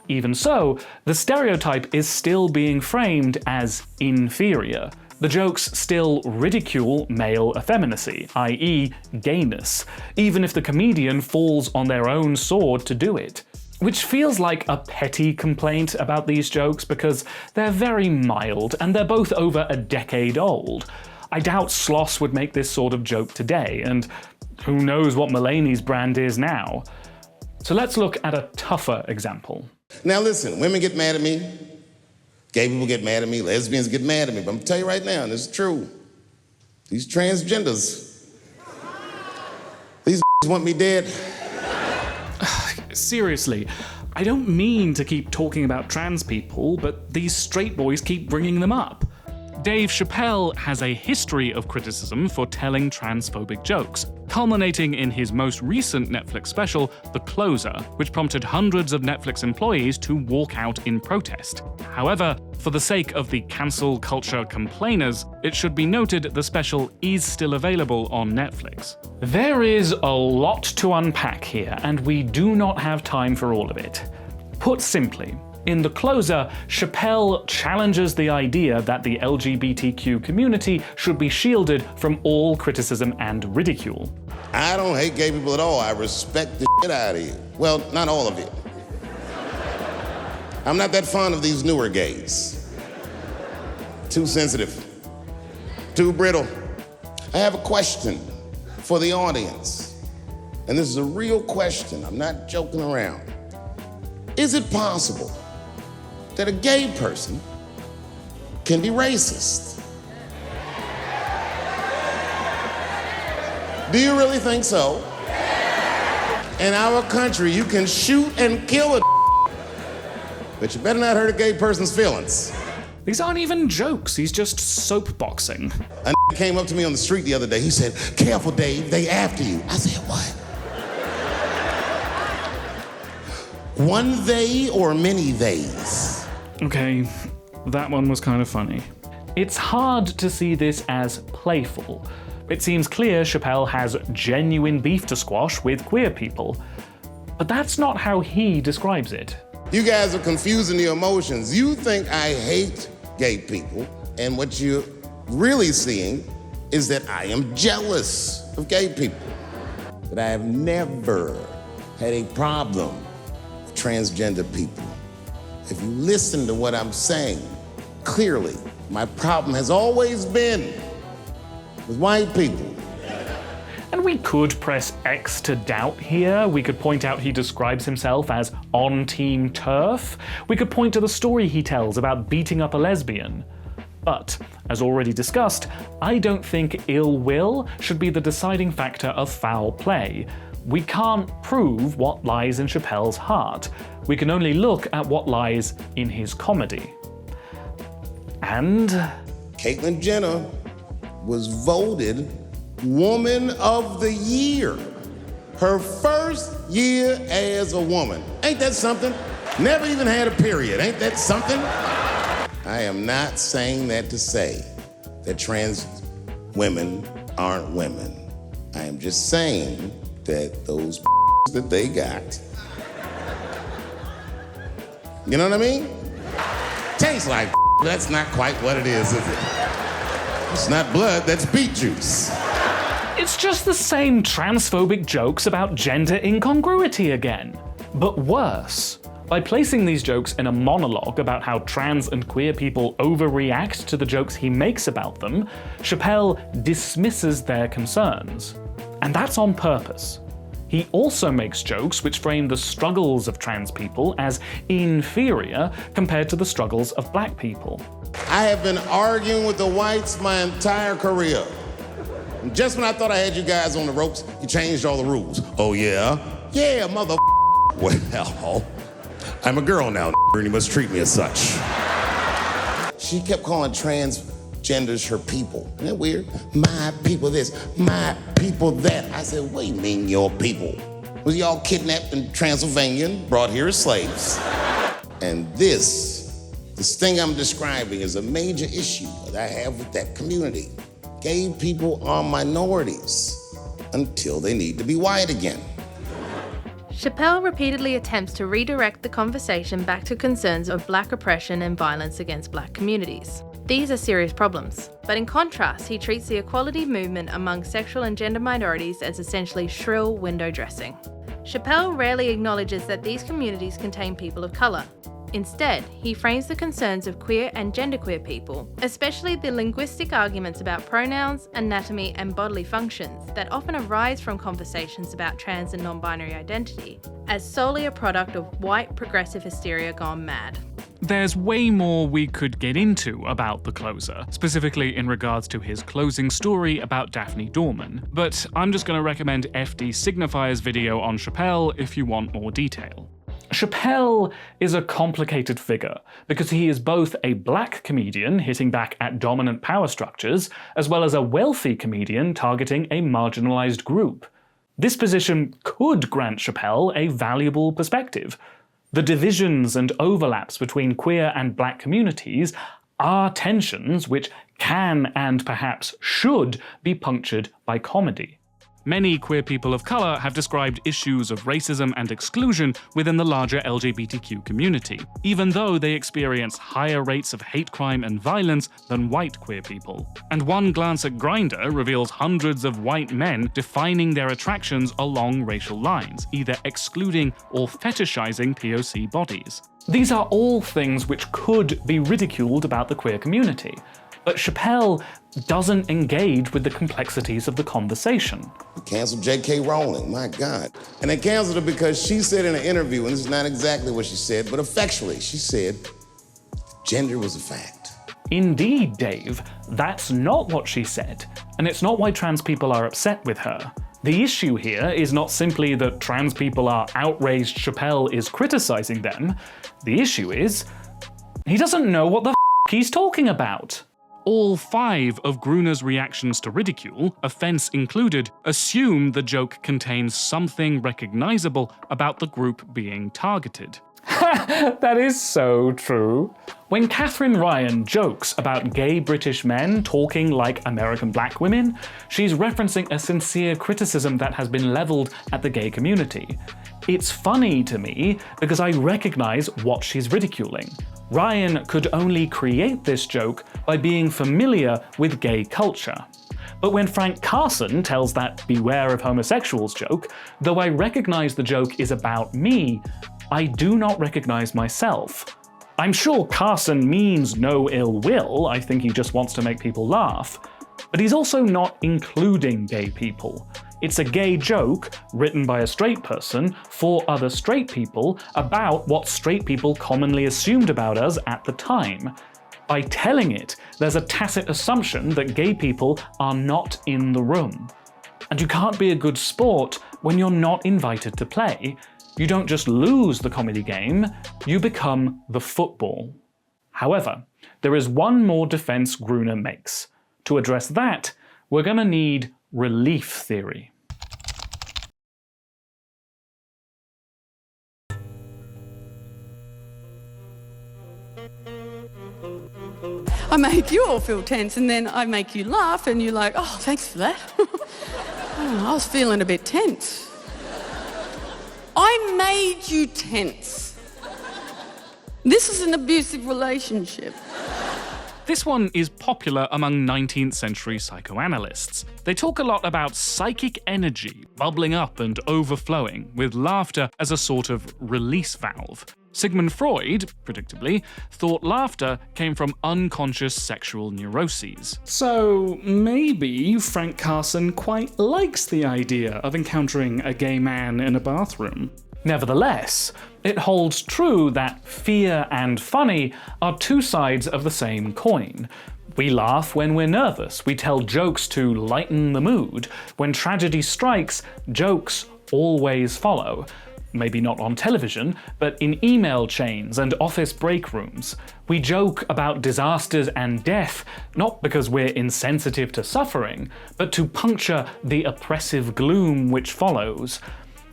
A: Even so, the stereotype is still being framed as inferior, The jokes still ridicule male effeminacy, i.e. gayness, even if the comedian falls on their own sword to do it. Which feels like a petty complaint about these jokes because they're very mild and they're both over a decade old. I doubt Sloss would make this sort of joke today, and who knows what Mulaney's brand is now. So let's look at a tougher example.
H: Now listen, women get mad at me, gay people get mad at me, lesbians get mad at me, but I'm gonna tell you right now, and this is true, these transgenders, these want me dead.
A: Seriously, I don't mean to keep talking about trans people, but these straight boys keep bringing them up. Dave Chappelle has a history of criticism for telling transphobic jokes, culminating in his most recent Netflix special, The Closer, which prompted hundreds of Netflix employees to walk out in protest. However, for the sake of the cancel culture complainers, it should be noted the special is still available on Netflix. There is a lot to unpack here, and we do not have time for all of it. Put simply, in The Closer, Chappelle challenges the idea that the LGBTQ community should be shielded from all criticism and ridicule.
H: I don't hate gay people at all. I respect the shit out of you. Well, not all of you. I'm not that fond of these newer gays. Too sensitive. Too brittle. I have a question for the audience. And this is a real question. I'm not joking around. Is it possible that a gay person can be racist? Do you really think so? In our country, you can shoot and kill a but you better not hurt a gay person's feelings.
A: These aren't even jokes, he's just soapboxing.
H: A came up to me on the street the other day. He said, "Careful, Dave, they after you." I said, "What? One they or many theys?"
A: Okay, that one was kind of funny. It's hard to see this as playful. It seems clear Chappelle has genuine beef to squash with queer people. But that's not how he describes it.
H: You guys are confusing the emotions. You think I hate gay people, and what you're really seeing is that I am jealous of gay people. But I have never had a problem with transgender people. If you listen to what I'm saying, clearly, my problem has always been with white people.
A: And we could press X to doubt here. We could point out he describes himself as on Team TERF. We could point to the story he tells about beating up a lesbian. But, as already discussed, I don't think ill will should be the deciding factor of foul play. We can't prove what lies in Chappelle's heart. We can only look at what lies in his comedy. And
H: Caitlyn Jenner was voted Woman of the Year. Her first year as a woman. Ain't that something? Never even had a period. Ain't that something? I am not saying that to say that trans women aren't women. I am just saying that those that they got, you know what I mean? Tastes like that's not quite what it is it? It's not blood, that's beet juice.
A: it's just the same transphobic jokes about gender incongruity again. But worse. By placing these jokes in a monologue about how trans and queer people overreact to the jokes he makes about them, Chappelle dismisses their concerns. And that's on purpose. He also makes jokes which frame the struggles of trans people as inferior compared to the struggles of black people.
H: I have been arguing with the whites my entire career. And just when I thought I had you guys on the ropes, you changed all the rules. Oh yeah? Yeah, mother. Well, I'm a girl now, and you must treat me as such. She kept calling transgenders her people. Isn't that weird? My people this, my people that. I said, what do you mean your people? Was y'all kidnapped in Transylvania and brought here as slaves? And this thing I'm describing is a major issue that I have with that community. Gay people are minorities until they need to be white again.
V: Chappelle repeatedly attempts to redirect the conversation back to concerns of black oppression and violence against black communities. These are serious problems, but in contrast, he treats the equality movement among sexual and gender minorities as essentially shrill window dressing. Chappelle rarely acknowledges that these communities contain people of colour. Instead, he frames the concerns of queer and genderqueer people, especially the linguistic arguments about pronouns, anatomy, and bodily functions that often arise from conversations about trans and non-binary identity, as solely a product of white progressive hysteria gone mad.
A: There's way more we could get into about the closer, specifically in regards to his closing story about Daphne Dorman, but I'm just going to recommend FD Signifier's video on Chappelle if you want more detail. Chappelle is a complicated figure because he is both a black comedian hitting back at dominant power structures, as well as a wealthy comedian targeting a marginalized group. This position could grant Chappelle a valuable perspective. The divisions and overlaps between queer and black communities are tensions which can and perhaps should be punctured by comedy. Many queer people of colour have described issues of racism and exclusion within the larger LGBTQ community, even though they experience higher rates of hate crime and violence than white queer people. And one glance at Grindr reveals hundreds of white men defining their attractions along racial lines, either excluding or fetishizing POC bodies. These are all things which could be ridiculed about the queer community, but Chappelle doesn't engage with the complexities of the conversation.
H: Canceled J.K. Rowling, my God. And they canceled her because she said in an interview, and this is not exactly what she said, but effectually, she said, gender was a fact.
A: Indeed, Dave, that's not what she said, and it's not why trans people are upset with her. The issue here is not simply that trans people are outraged Chappelle is criticizing them. The issue is, he doesn't know what the he's talking about. All 5 of Gruner's reactions to ridicule, offense included, assume the joke contains something recognizable about the group being targeted. That is so true. When Katherine Ryan jokes about gay British men talking like American black women, she's referencing a sincere criticism that has been leveled at the gay community. It's funny to me because I recognize what she's ridiculing. Ryan could only create this joke by being familiar with gay culture. But when Frank Carson tells that beware of homosexuals joke, though I recognize the joke is about me, I do not recognize myself. I'm sure Carson means no ill will, I think he just wants to make people laugh. But he's also not including gay people. It's a gay joke written by a straight person for other straight people about what straight people commonly assumed about us at the time. By telling it, there's a tacit assumption that gay people are not in the room. And you can't be a good sport when you're not invited to play. You don't just lose the comedy game, you become the football. However, there is one more defense Gruner makes. To address that, we're gonna need relief theory.
F: I make you all feel tense and then I make you laugh and you're like, oh, thanks for that. I was feeling a bit tense. I made you tense. This is an abusive relationship.
A: This one is popular among 19th century psychoanalysts. They talk a lot about psychic energy bubbling up and overflowing, with laughter as a sort of release valve. Sigmund Freud, predictably, thought laughter came from unconscious sexual neuroses. So maybe Frank Carson quite likes the idea of encountering a gay man in a bathroom. Nevertheless, it holds true that fear and funny are two sides of the same coin. We laugh when we're nervous, we tell jokes to lighten the mood. When tragedy strikes, jokes always follow. Maybe not on television, but in email chains and office break rooms. We joke about disasters and death, not because we're insensitive to suffering, but to puncture the oppressive gloom which follows.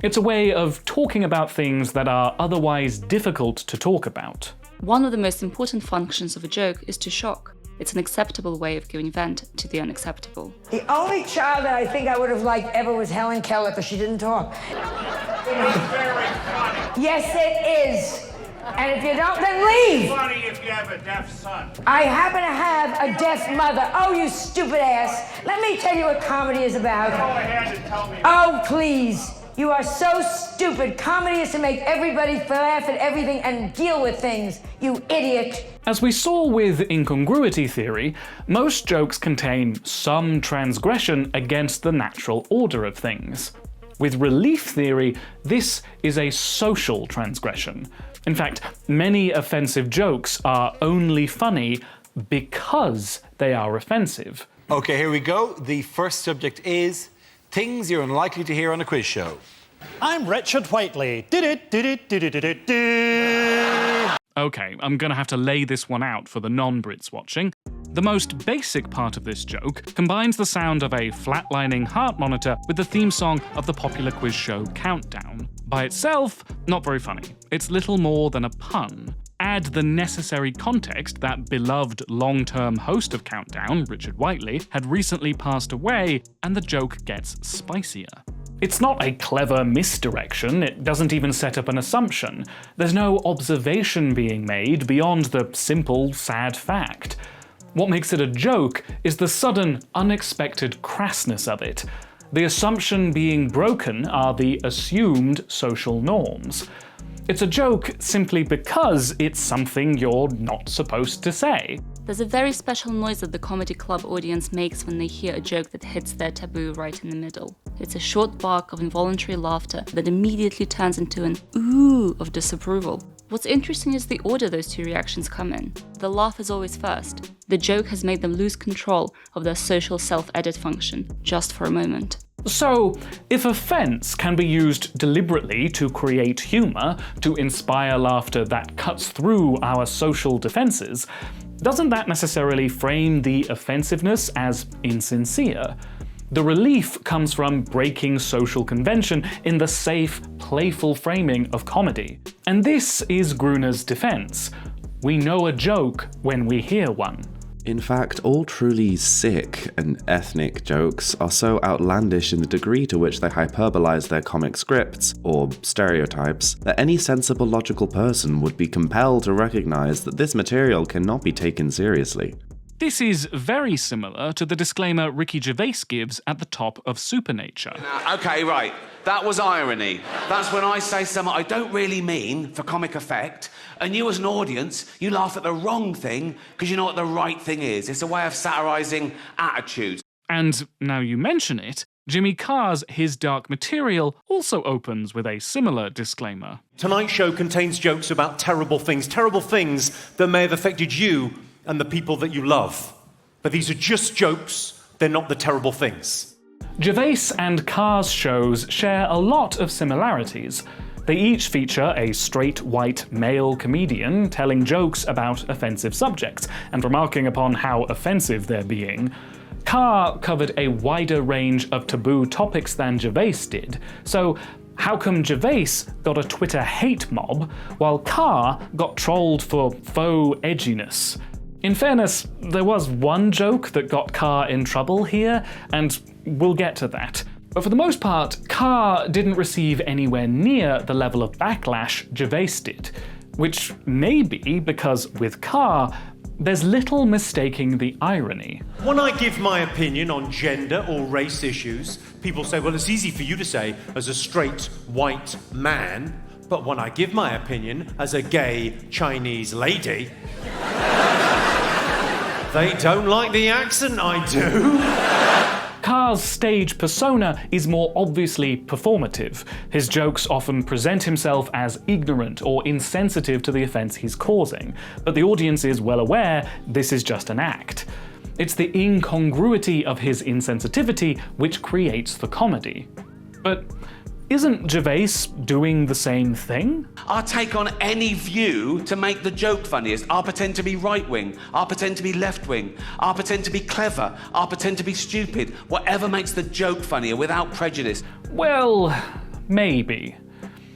A: It's a way of talking about things that are otherwise difficult to talk about.
M: One of the most important functions of a joke is to shock. It's an acceptable way of giving vent to the unacceptable.
O: The only child that I think I would have liked ever was Helen Keller because she didn't talk. It was very funny. Yes, it is. And if you don't, then leave.
P: Funny if you have a deaf son.
O: I happen to have a deaf mother. Oh, you stupid ass. Let me tell you what comedy is about.
P: Go ahead and tell me.
O: Oh, please. You are so stupid. Comedy is to make everybody laugh at everything and deal with things, you idiot.
A: As we saw with Incongruity Theory, most jokes contain some transgression against the natural order of things. With Relief Theory, this is a social transgression. In fact, many offensive jokes are only funny because they are offensive.
Q: Okay, here we go. The first subject is things you're unlikely to hear on a quiz show.
R: I'm Richard Whiteley.
A: Okay, I'm gonna have to lay this one out for the non-Brits watching. The most basic part of this joke combines the sound of a flatlining heart monitor with the theme song of the popular quiz show Countdown. By itself, not very funny. It's little more than a pun. Add the necessary context that beloved long-term host of Countdown, Richard Whiteley, had recently passed away, and the joke gets spicier. It's not a clever misdirection, it doesn't even set up an assumption. There's no observation being made beyond the simple, sad fact. What makes it a joke is the sudden, unexpected crassness of it. The assumption being broken are the assumed social norms. It's a joke simply because it's something you're not supposed to say.
M: There's a very special noise that the comedy club audience makes when they hear a joke that hits their taboo right in the middle. It's a short bark of involuntary laughter that immediately turns into an ooh of disapproval. What's interesting is the order those two reactions come in. The laugh is always first. The joke has made them lose control of their social self-edit function, just for a moment.
A: So, if offense can be used deliberately to create humor, to inspire laughter that cuts through our social defenses, doesn't that necessarily frame the offensiveness as insincere? The relief comes from breaking social convention in the safe, playful framing of comedy. And this is Gruner's defense. We know a joke when we hear one.
C: In fact, all truly sick and ethnic jokes are so outlandish in the degree to which they hyperbolize their comic scripts, or stereotypes, that any sensible logical person would be compelled to recognize that this material cannot be taken seriously.
A: This is very similar to the disclaimer Ricky Gervais gives at the top of Supernature.
I: Okay, right. That was irony. That's when I say something I don't really mean for comic effect, and you as an audience, you laugh at the wrong thing because you know what the right thing is. It's a way of satirizing attitudes.
A: And now you mention it, Jimmy Carr's His Dark Material also opens with a similar disclaimer.
K: Tonight's show contains jokes about terrible things that may have affected you and the people that you love. But these are just jokes, they're not the terrible things.
A: Gervais and Carr's shows share a lot of similarities. They each feature a straight white male comedian telling jokes about offensive subjects and remarking upon how offensive they're being. Carr covered a wider range of taboo topics than Gervais did, so how come Gervais got a Twitter hate mob while Carr got trolled for faux edginess? In fairness, there was one joke that got Carr in trouble here, and we'll get to that. But for the most part, Carr didn't receive anywhere near the level of backlash Gervais did, which may be because with Carr, there's little mistaking the irony.
K: When I give my opinion on gender or race issues, people say, well, it's easy for you to say as a straight white man, but when I give my opinion as a gay Chinese lady, they don't like the accent I do.
A: Carr's stage persona is more obviously performative. His jokes often present himself as ignorant or insensitive to the offense he's causing, but the audience is well aware this is just an act. It's the incongruity of his insensitivity which creates the comedy. But isn't Gervais doing the same thing?
I: I'll take on any view to make the joke funniest. I'll pretend to be right-wing. I'll pretend to be left-wing. I'll pretend to be clever. I'll pretend to be stupid. Whatever makes the joke funnier without prejudice.
A: Well, maybe.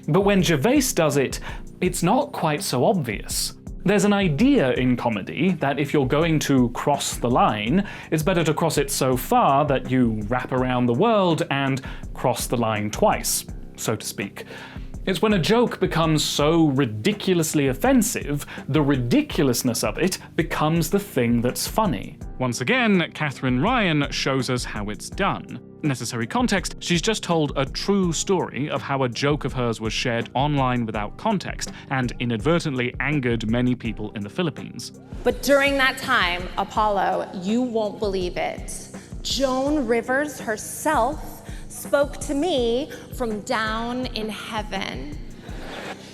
A: But when Gervais does it, it's not quite so obvious. There's an idea in comedy that if you're going to cross the line, it's better to cross it so far that you wrap around the world and cross the line twice, so to speak. It's when a joke becomes so ridiculously offensive, the ridiculousness of it becomes the thing that's funny. Once again, Katherine Ryan shows us how it's done. Necessary context, she's just told a true story of how a joke of hers was shared online without context and inadvertently angered many people in the Philippines.
L: But during that time, Apollo, you won't believe it, Joan Rivers herself spoke to me from down in heaven.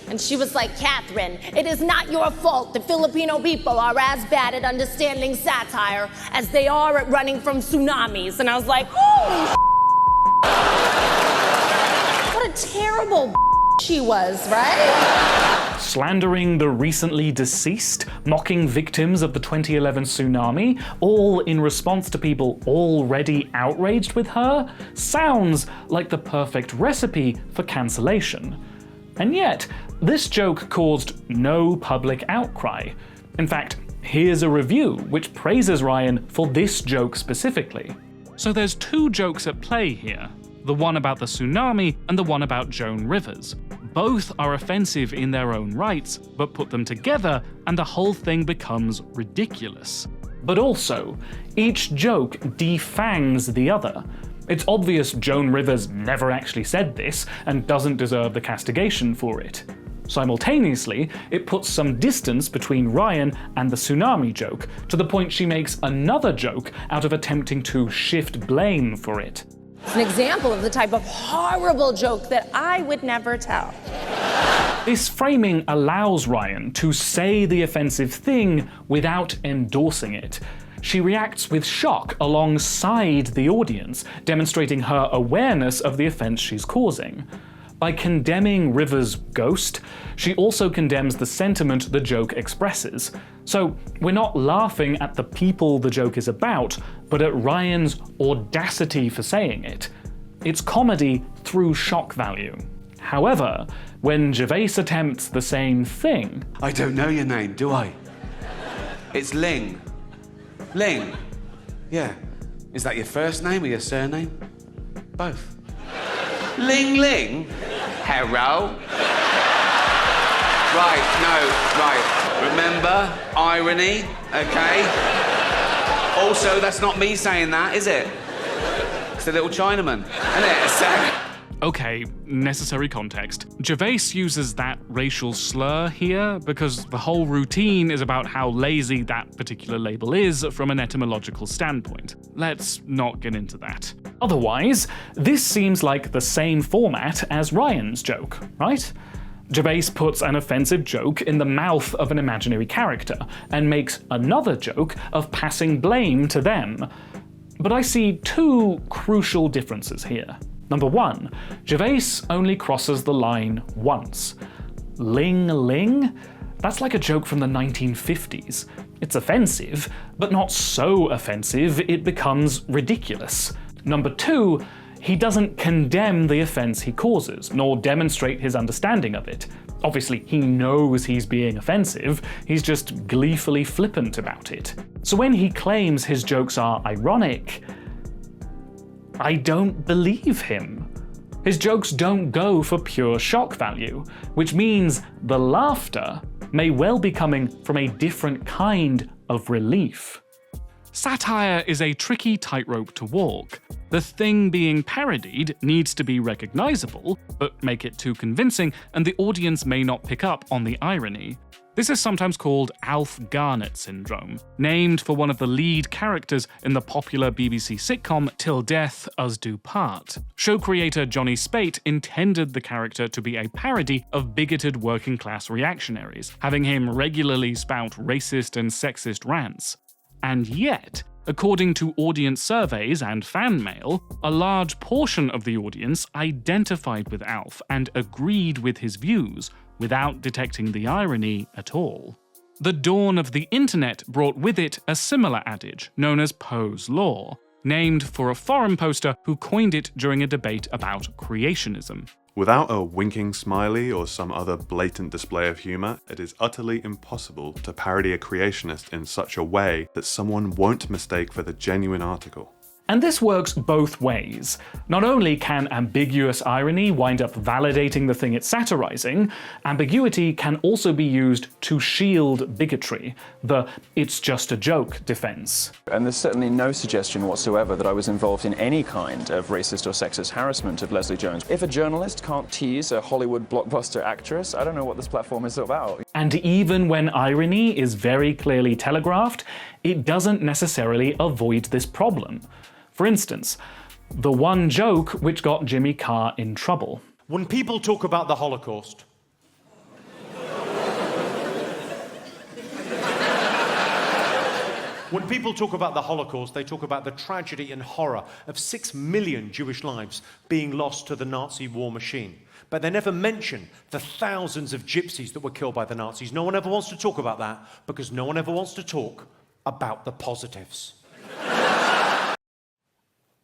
L: And she was like, Katherine, it is not your fault the Filipino people are as bad at understanding satire as they are at running from tsunamis. And I was like, holy what a terrible she was, right?
A: Slandering the recently deceased, mocking victims of the 2011 tsunami, all in response to people already outraged with her, sounds like the perfect recipe for cancellation. And yet, this joke caused no public outcry. In fact, here's a review which praises Ryan for this joke specifically. So there's two jokes at play here. The one about the tsunami and the one about Joan Rivers. Both are offensive in their own rights, but put them together and the whole thing becomes ridiculous. But also, each joke defangs the other. It's obvious Joan Rivers never actually said this and doesn't deserve the castigation for it. Simultaneously, it puts some distance between Ryan and the tsunami joke, to the point she makes another joke out of attempting to shift blame for it.
L: It's an example of the type of horrible joke that I would never tell.
A: This framing allows Ryan to say the offensive thing without endorsing it. She reacts with shock alongside the audience, demonstrating her awareness of the offense she's causing. By condemning Rivers' ghost, she also condemns the sentiment the joke expresses. So we're not laughing at the people the joke is about, but at Ryan's audacity for saying it. It's comedy through shock value. However, when Gervais attempts the same thing...
I: I don't know your name, do I? It's Ling. Ling? Yeah. Is that your first name or your surname? Both. Ling Ling? Hello? Right. Remember, irony, okay? Also, that's not me saying that, is it? It's the little Chinaman, isn't it? So...
A: Okay, necessary context. Gervais uses that racial slur here because the whole routine is about how lazy that particular label is from an etymological standpoint. Let's not get into that. Otherwise, this seems like the same format as Ryan's joke, right? Gervais puts an offensive joke in the mouth of an imaginary character and makes another joke of passing blame to them. But I see two crucial differences here. Number one, Gervais only crosses the line once. Ling Ling? That's like a joke from the 1950s. It's offensive, but not so offensive it becomes ridiculous. Number two, he doesn't condemn the offense he causes, nor demonstrate his understanding of it. Obviously, he knows he's being offensive, he's just gleefully flippant about it. So when he claims his jokes are ironic, I don't believe him. His jokes don't go for pure shock value, which means the laughter may well be coming from a different kind of relief. Satire is a tricky tightrope to walk. The thing being parodied needs to be recognizable, but make it too convincing, and the audience may not pick up on the irony. This is sometimes called Alf Garnett syndrome, named for one of the lead characters in the popular BBC sitcom Till Death Us Do Part. Show creator Johnny Spate intended the character to be a parody of bigoted working-class reactionaries, having him regularly spout racist and sexist rants. And yet, according to audience surveys and fan mail, a large portion of the audience identified with Alf and agreed with his views, without detecting the irony at all. The dawn of the internet brought with it a similar adage, known as Poe's Law, named for a forum poster who coined it during a debate about creationism.
B: Without a winking smiley or some other blatant display of humour, it is utterly impossible to parody a creationist in such a way that someone won't mistake for the genuine article.
A: And this works both ways. Not only can ambiguous irony wind up validating the thing it's satirizing, ambiguity can also be used to shield bigotry, the "it's just a joke" defense.
J: And there's certainly no suggestion whatsoever that I was involved in any kind of racist or sexist harassment of Leslie Jones. If a journalist can't tease a Hollywood blockbuster actress, I don't know what this platform is about.
A: And even when irony is very clearly telegraphed, it doesn't necessarily avoid this problem. For instance, the one joke which got Jimmy Carr in trouble.
K: When people talk about the Holocaust, when people talk about the Holocaust, they talk about the tragedy and horror of 6 million Jewish lives being lost to the Nazi war machine. But they never mention the thousands of gypsies that were killed by the Nazis. No one ever wants to talk about that because no one ever wants to talk about the positives.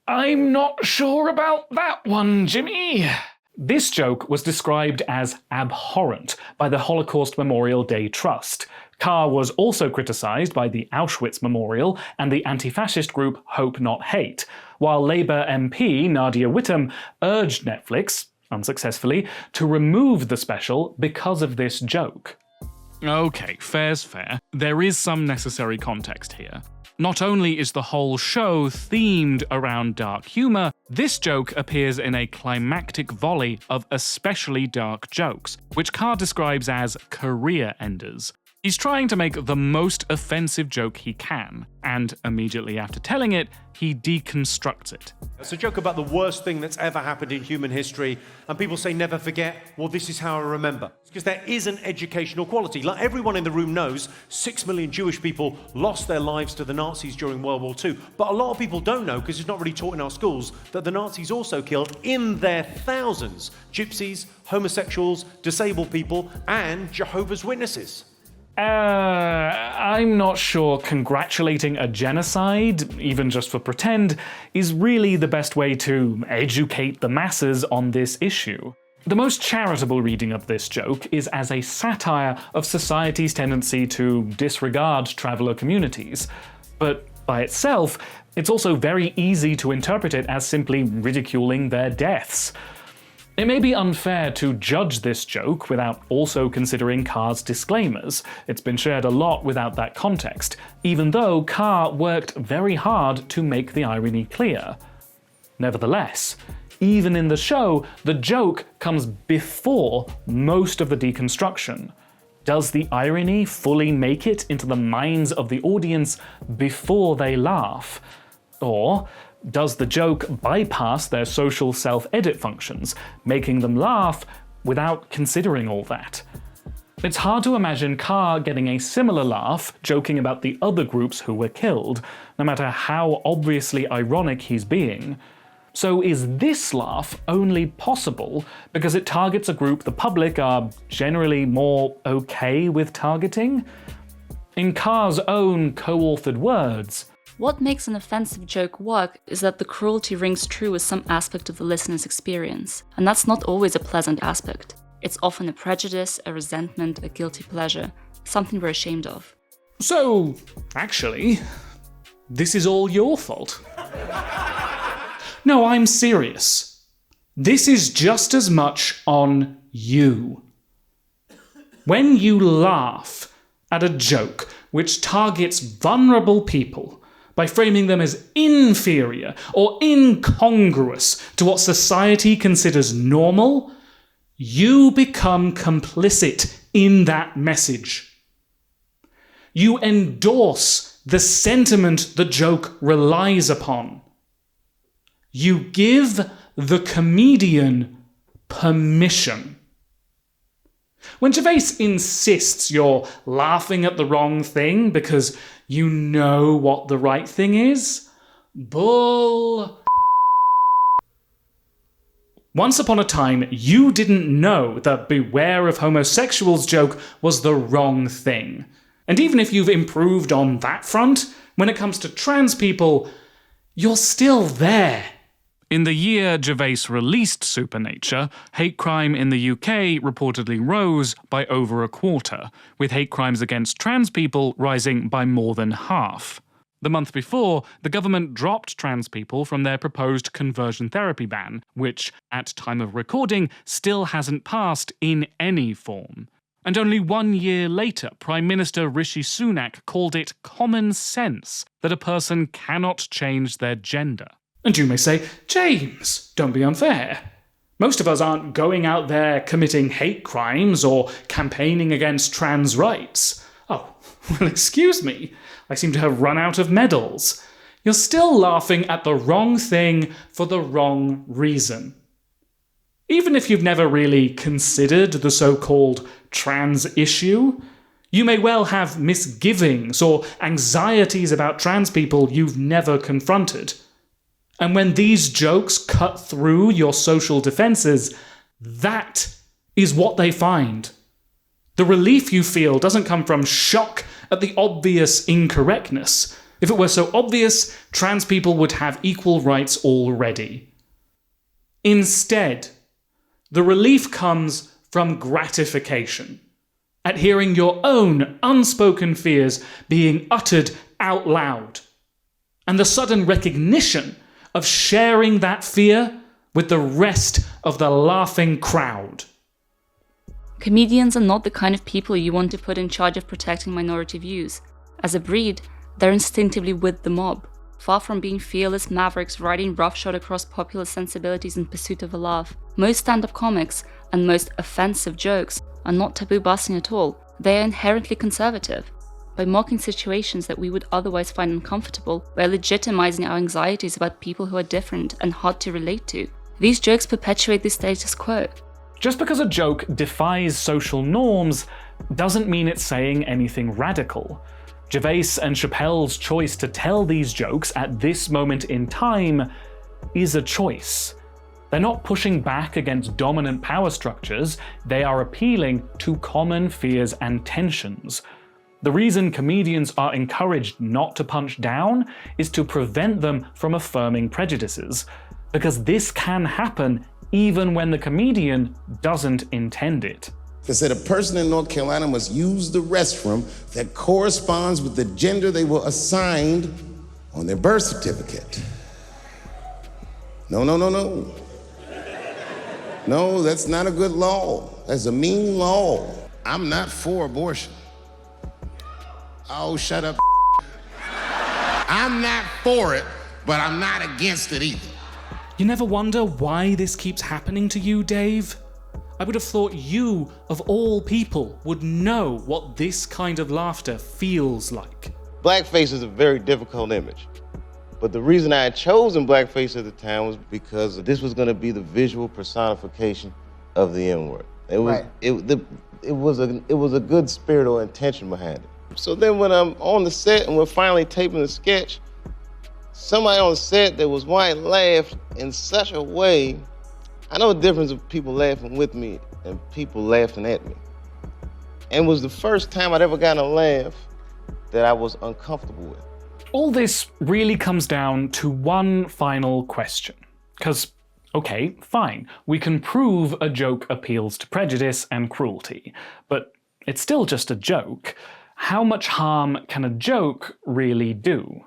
A: I'm not sure about that one, Jimmy. This joke was described as abhorrent by the Holocaust Memorial Day Trust. Carr was also criticised by the Auschwitz Memorial and the anti-fascist group Hope Not Hate, while Labour MP Nadia Whittome urged Netflix, unsuccessfully, to remove the special because of this joke.
N: Okay, fair's fair. There is some necessary context here. Not only is the whole show themed around dark humour, this joke appears in a climactic volley of especially dark jokes, which Carr describes as career enders. He's trying to make the most offensive joke he can, and immediately after telling it, he deconstructs it.
K: It's a joke about the worst thing that's ever happened in human history, and people say never forget. Well, this is how I remember. It's because there is an educational quality. Like everyone in the room knows, 6 million Jewish people lost their lives to the Nazis during World War II. But a lot of people don't know, because it's not really taught in our schools, that the Nazis also killed, in their thousands, gypsies, homosexuals, disabled people, and Jehovah's Witnesses.
A: I'm not sure congratulating a genocide, even just for pretend, is really the best way to educate the masses on this issue. The most charitable reading of this joke is as a satire of society's tendency to disregard traveller communities. But by itself, it's also very easy to interpret it as simply ridiculing their deaths. It may be unfair to judge this joke without also considering Carr's disclaimers. It's been shared a lot without that context, even though Carr worked very hard to make the irony clear. Nevertheless, even in the show, the joke comes before most of the deconstruction. Does the irony fully make it into the minds of the audience before they laugh? Or does the joke bypass their social self-edit functions, making them laugh without considering all that? It's hard to imagine Carr getting a similar laugh joking about the other groups who were killed, no matter how obviously ironic he's being. So is this laugh only possible because it targets a group the public are generally more okay with targeting? In Carr's own co-authored words,
M: what makes an offensive joke work is that the cruelty rings true with some aspect of the listener's experience, and that's not always a pleasant aspect. It's often a prejudice, a resentment, a guilty pleasure, something we're ashamed of.
A: So, actually, this is all your fault. No, I'm serious. This is just as much on you. When you laugh at a joke which targets vulnerable people, by framing them as inferior or incongruous to what society considers normal, you become complicit in that message. You endorse the sentiment the joke relies upon. You give the comedian permission. When Gervais insists you're laughing at the wrong thing because you know what the right thing is, bull. Once upon a time, you didn't know that beware of homosexuals joke was the wrong thing. And even if you've improved on that front, when it comes to trans people, you're still there.
N: In the year Gervais released Supernature, hate crime in the UK reportedly rose by over a quarter, with hate crimes against trans people rising by more than half. The month before, the government dropped trans people from their proposed conversion therapy ban, which, at time of recording, still hasn't passed in any form. And only 1 year later, Prime Minister Rishi Sunak called it common sense that a person cannot change their gender.
A: And you may say, James, don't be unfair. Most of us aren't going out there committing hate crimes or campaigning against trans rights. Oh, well, excuse me. I seem to have run out of medals. You're still laughing at the wrong thing for the wrong reason. Even if you've never really considered the so-called trans issue, you may well have misgivings or anxieties about trans people you've never confronted. And when these jokes cut through your social defenses, that is what they find. The relief you feel doesn't come from shock at the obvious incorrectness. If it were so obvious, trans people would have equal rights already. Instead, the relief comes from gratification at hearing your own unspoken fears being uttered out loud, and the sudden recognition of sharing that fear with the rest of the laughing crowd.
M: Comedians are not the kind of people you want to put in charge of protecting minority views. As a breed, they're instinctively with the mob, far from being fearless mavericks riding roughshod across popular sensibilities in pursuit of a laugh. Most stand-up comics and most offensive jokes are not taboo-busting at all. They are inherently conservative. By mocking situations that we would otherwise find uncomfortable, by legitimizing our anxieties about people who are different and hard to relate to, these jokes perpetuate the status quo.
A: Just because a joke defies social norms doesn't mean it's saying anything radical. Gervais and Chappelle's choice to tell these jokes at this moment in time is a choice. They're not pushing back against dominant power structures, they are appealing to common fears and tensions. The reason comedians are encouraged not to punch down is to prevent them from affirming prejudices, because this can happen even when the comedian doesn't intend it.
H: They said a person in North Carolina must use the restroom that corresponds with the gender they were assigned on their birth certificate. No. No, that's not a good law. That's a mean law. I'm not for abortion. Oh, shut up. I'm not for it, but I'm not against it either.
A: You never wonder why this keeps happening to you, Dave? I would have thought you, of all people, would know what this kind of laughter feels like.
E: Blackface is a very difficult image. But the reason I had chosen blackface at the time was because this was going to be the visual personification of the N-word. It was a good spirit or intention behind it. So then when I'm on the set and we're finally taping the sketch, somebody on the set that was white laughed in such a way. I know the difference of people laughing with me and people laughing at me. And it was the first time I'd ever gotten a laugh that I was uncomfortable with.
A: All this really comes down to one final question. Because, okay, fine, we can prove a joke appeals to prejudice and cruelty, but it's still just a joke. How much harm can a joke really do?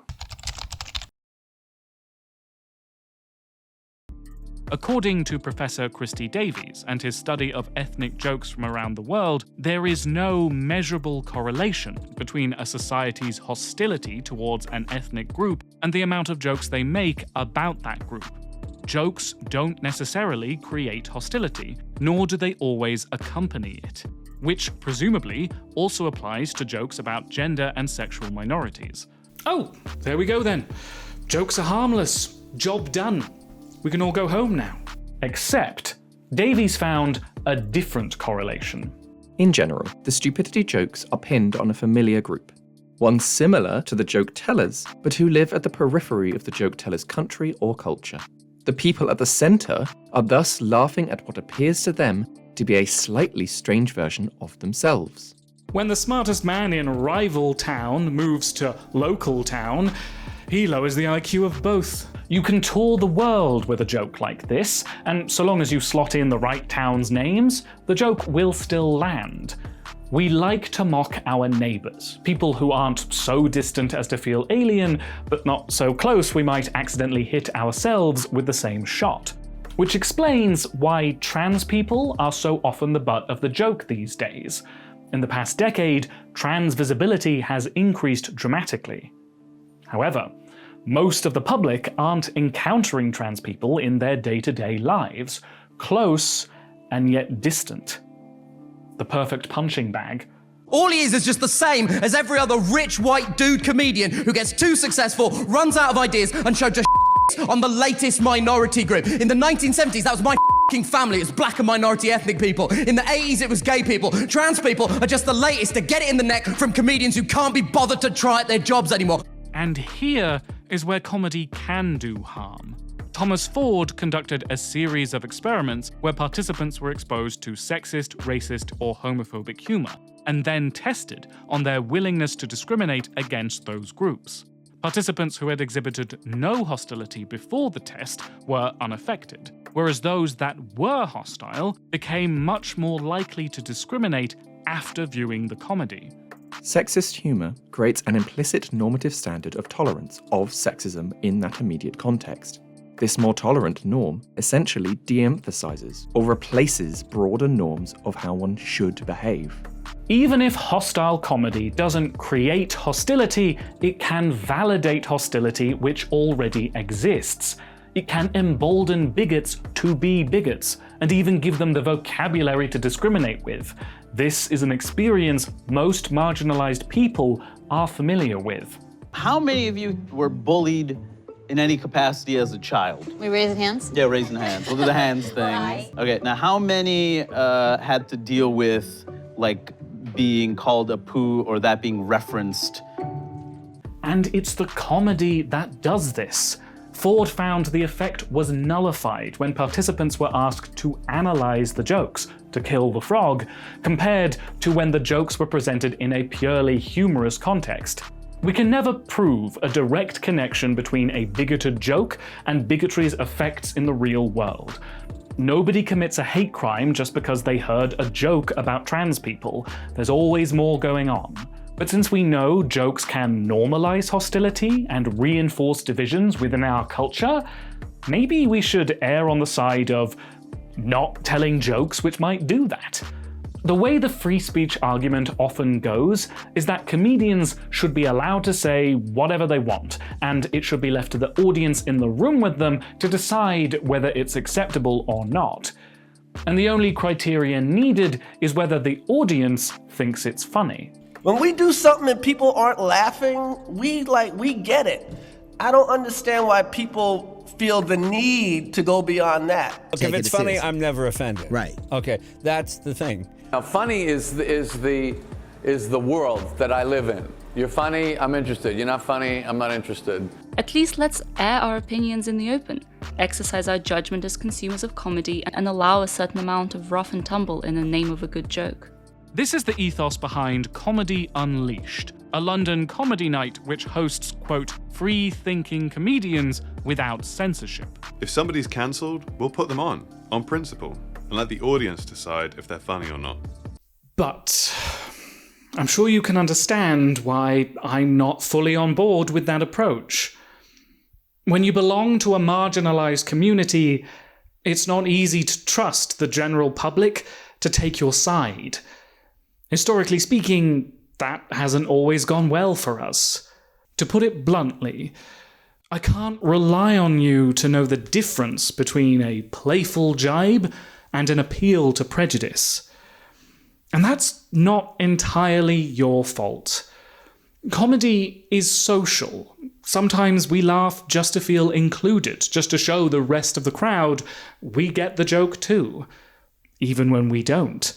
N: According to Professor Christy Davies and his study of ethnic jokes from around the world, there is no measurable correlation between a society's hostility towards an ethnic group and the amount of jokes they make about that group. Jokes don't necessarily create hostility, nor do they always accompany it, which presumably also applies to jokes about gender and sexual minorities.
A: Oh, there we go then. Jokes are harmless. Job done. We can all go home now. Except, Davies found a different correlation.
S: In general, the stupidity jokes are pinned on a familiar group. One similar to the joke tellers, but who live at the periphery of the joke teller's country or culture. The people at the center are thus laughing at what appears to them to be a slightly strange version of themselves.
A: When the smartest man in rival town moves to local town, he lowers the IQ of both. You can tour the world with a joke like this, and so long as you slot in the right town's names, the joke will still land. We like to mock our neighbours, people who aren't so distant as to feel alien, but not so close we might accidentally hit ourselves with the same shot. Which explains why trans people are so often the butt of the joke these days. In the past decade, trans visibility has increased dramatically. However, most of the public aren't encountering trans people in their day-to-day lives, close and yet distant. The perfect punching bag.
D: All he is just the same as every other rich white dude comedian who gets too successful, runs out of ideas, and showed just on the latest minority group. In the 1970s, that was my family. It was black and minority ethnic people. In the 80s, it was gay people. Trans people are just the latest to get it in the neck from comedians who can't be bothered to try at their jobs anymore.
N: And here is where comedy can do harm. Thomas Ford conducted a series of experiments where participants were exposed to sexist, racist, or homophobic humor, and then tested on their willingness to discriminate against those groups. Participants who had exhibited no hostility before the test were unaffected, whereas those that were hostile became much more likely to discriminate after viewing the comedy.
S: Sexist humour creates an implicit normative standard of tolerance of sexism in that immediate context. This more tolerant norm essentially de-emphasizes or replaces broader norms of how one should behave.
A: Even if hostile comedy doesn't create hostility, it can validate hostility which already exists. It can embolden bigots to be bigots, and even give them the vocabulary to discriminate with. This is an experience most marginalized people are familiar with.
G: How many of you were bullied in any capacity as a child?
T: We raising hands?
G: Yeah, raising hands. We'll do the hands thing.
T: Right.
G: Okay, now how many had to deal with, like, being called a poo or that being referenced?
A: And it's the comedy that does this. Ford found the effect was nullified when participants were asked to analyse the jokes, to kill the frog, compared to when the jokes were presented in a purely humorous context. We can never prove a direct connection between a bigoted joke and bigotry's effects in the real world. Nobody commits a hate crime just because they heard a joke about trans people. There's always more going on. But since we know jokes can normalize hostility and reinforce divisions within our culture, maybe we should err on the side of not telling jokes which might do that. The way the free speech argument often goes is that comedians should be allowed to say whatever they want, and it should be left to the audience in the room with them to decide whether it's acceptable or not. And the only criterion needed is whether the audience thinks it's funny.
U: When we do something and people aren't laughing, we get it. I don't understand why people feel the need to go beyond that.
W: Look, if it's funny, I'm never offended. Right. Okay, that's the thing.
Z: Now, funny is the world that I live in. You're funny, I'm interested. You're not funny, I'm not interested.
M: At least let's air our opinions in the open, exercise our judgment as consumers of comedy, and allow a certain amount of rough and tumble in the name of a good joke.
N: This is the ethos behind Comedy Unleashed, a London comedy night which hosts, quote, free-thinking comedians without censorship.
B: If somebody's cancelled, we'll put them on principle, and let the audience decide if they're funny or not.
A: But I'm sure you can understand why I'm not fully on board with that approach. When you belong to a marginalized community, it's not easy to trust the general public to take your side. Historically speaking, that hasn't always gone well for us. To put it bluntly, I can't rely on you to know the difference between a playful jibe and an appeal to prejudice. And that's not entirely your fault. Comedy is social. Sometimes we laugh just to feel included, just to show the rest of the crowd we get the joke too, even when we don't.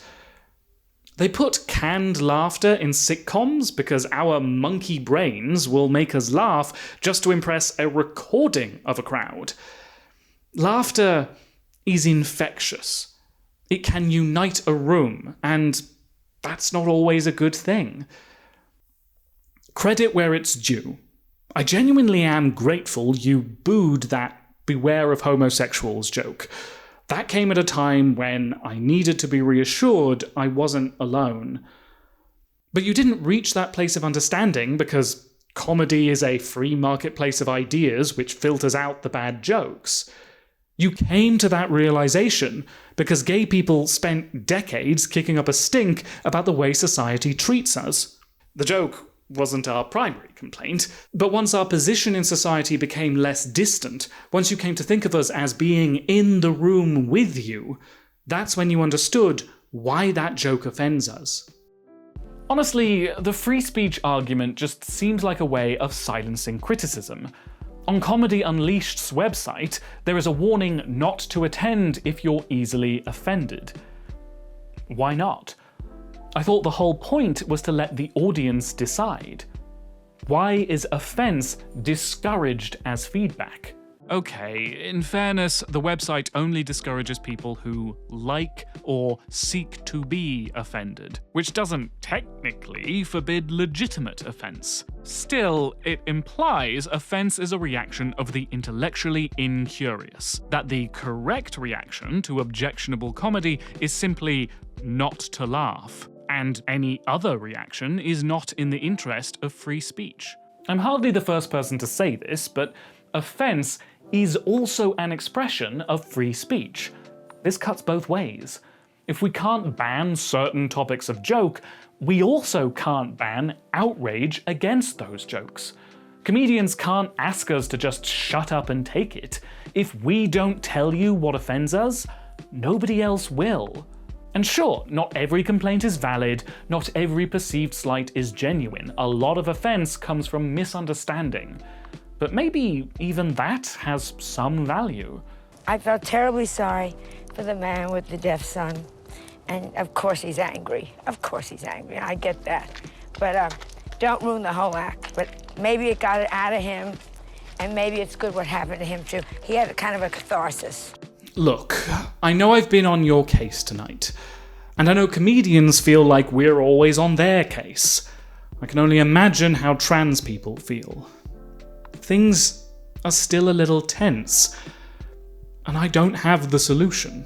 A: They put canned laughter in sitcoms because our monkey brains will make us laugh just to impress a recording of a crowd. Laughter is infectious. It can unite a room, and that's not always a good thing. Credit where it's due. I genuinely am grateful you booed that beware of homosexuals joke. That came at a time when I needed to be reassured I wasn't alone. But you didn't reach that place of understanding because comedy is a free marketplace of ideas which filters out the bad jokes. You came to that realization because gay people spent decades kicking up a stink about the way society treats us. The joke wasn't our primary complaint, but once our position in society became less distant, once you came to think of us as being in the room with you, that's when you understood why that joke offends us.
N: Honestly, the free speech argument just seems like a way of silencing criticism. On Comedy Unleashed's website, there is a warning not to attend if you're easily offended. Why not? I thought the whole point was to let the audience decide. Why is offense discouraged as feedback? Okay, in fairness, the website only discourages people who like or seek to be offended, which doesn't technically forbid legitimate offense. Still, it implies offense is a reaction of the intellectually incurious, that the correct reaction to objectionable comedy is simply not to laugh, and any other reaction is not in the interest of free speech. I'm hardly the first person to say this, but offense is also an expression of free speech. This cuts both ways. If we can't ban certain topics of joke, we also can't ban outrage against those jokes. Comedians can't ask us to just shut up and take it. If we don't tell you what offends us, nobody else will. And sure, not every complaint is valid, not every perceived slight is genuine. A lot of offense comes from misunderstanding. But maybe even that has some value.
O: I felt terribly sorry for the man with the deaf son. And of course he's angry. Of course he's angry, I get that. But don't ruin the whole act. But maybe it got it out of him, and maybe it's good what happened to him too. He had a kind of a catharsis.
A: Look, I know I've been on your case tonight, and I know comedians feel like we're always on their case. I can only imagine how trans people feel. Things are still a little tense, and I don't have the solution.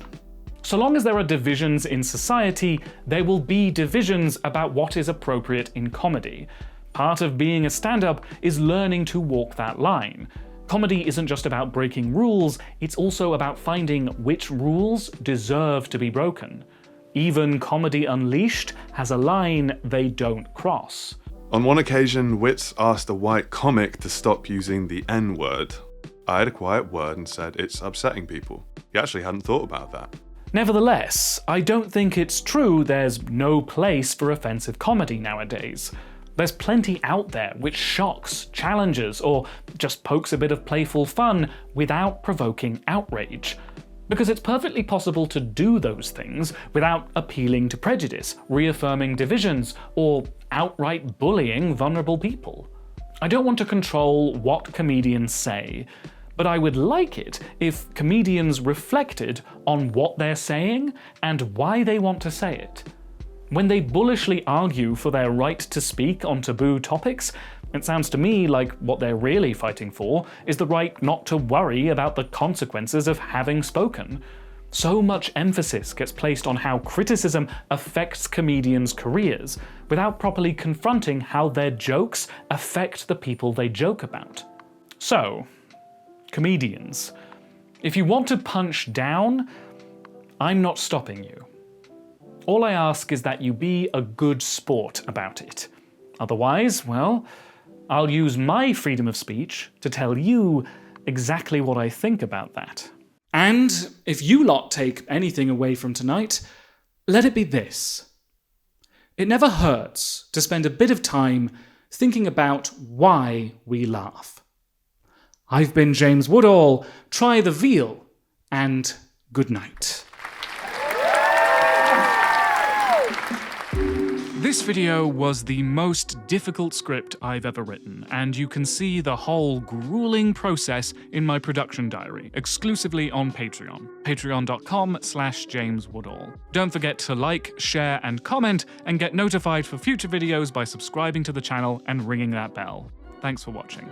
A: So long as there are divisions in society, there will be divisions about what is appropriate in comedy. Part of being a stand-up is learning to walk that line. Comedy isn't just about breaking rules, it's also about finding which rules deserve to be broken. Even Comedy Unleashed has a line they don't cross.
B: On one occasion, Witz asked a white comic to stop using the N-word. I had a quiet word and said it's upsetting people. He actually hadn't thought about that.
A: Nevertheless, I don't think it's true there's no place for offensive comedy nowadays. There's plenty out there which shocks, challenges, or just pokes a bit of playful fun without provoking outrage. Because it's perfectly possible to do those things without appealing to prejudice, reaffirming divisions, or outright bullying vulnerable people. I don't want to control what comedians say, but I would like it if comedians reflected on what they're saying and why they want to say it. When they bullishly argue for their right to speak on taboo topics, it sounds to me like what they're really fighting for is the right not to worry about the consequences of having spoken. So much emphasis gets placed on how criticism affects comedians' careers, without properly confronting how their jokes affect the people they joke about. So, comedians, if you want to punch down, I'm not stopping you. All I ask is that you be a good sport about it. Otherwise, well, I'll use my freedom of speech to tell you exactly what I think about that. And if you lot take anything away from tonight, let it be this. It never hurts to spend a bit of time thinking about why we laugh. I've been James Woodall, try the veal, and good night.
N: This video was the most difficult script I've ever written, and you can see the whole grueling process in my production diary, exclusively on Patreon. Patreon.com/JamesWoodall. Don't forget to like, share, and comment, and get notified for future videos by subscribing to the channel and ringing that bell. Thanks for watching.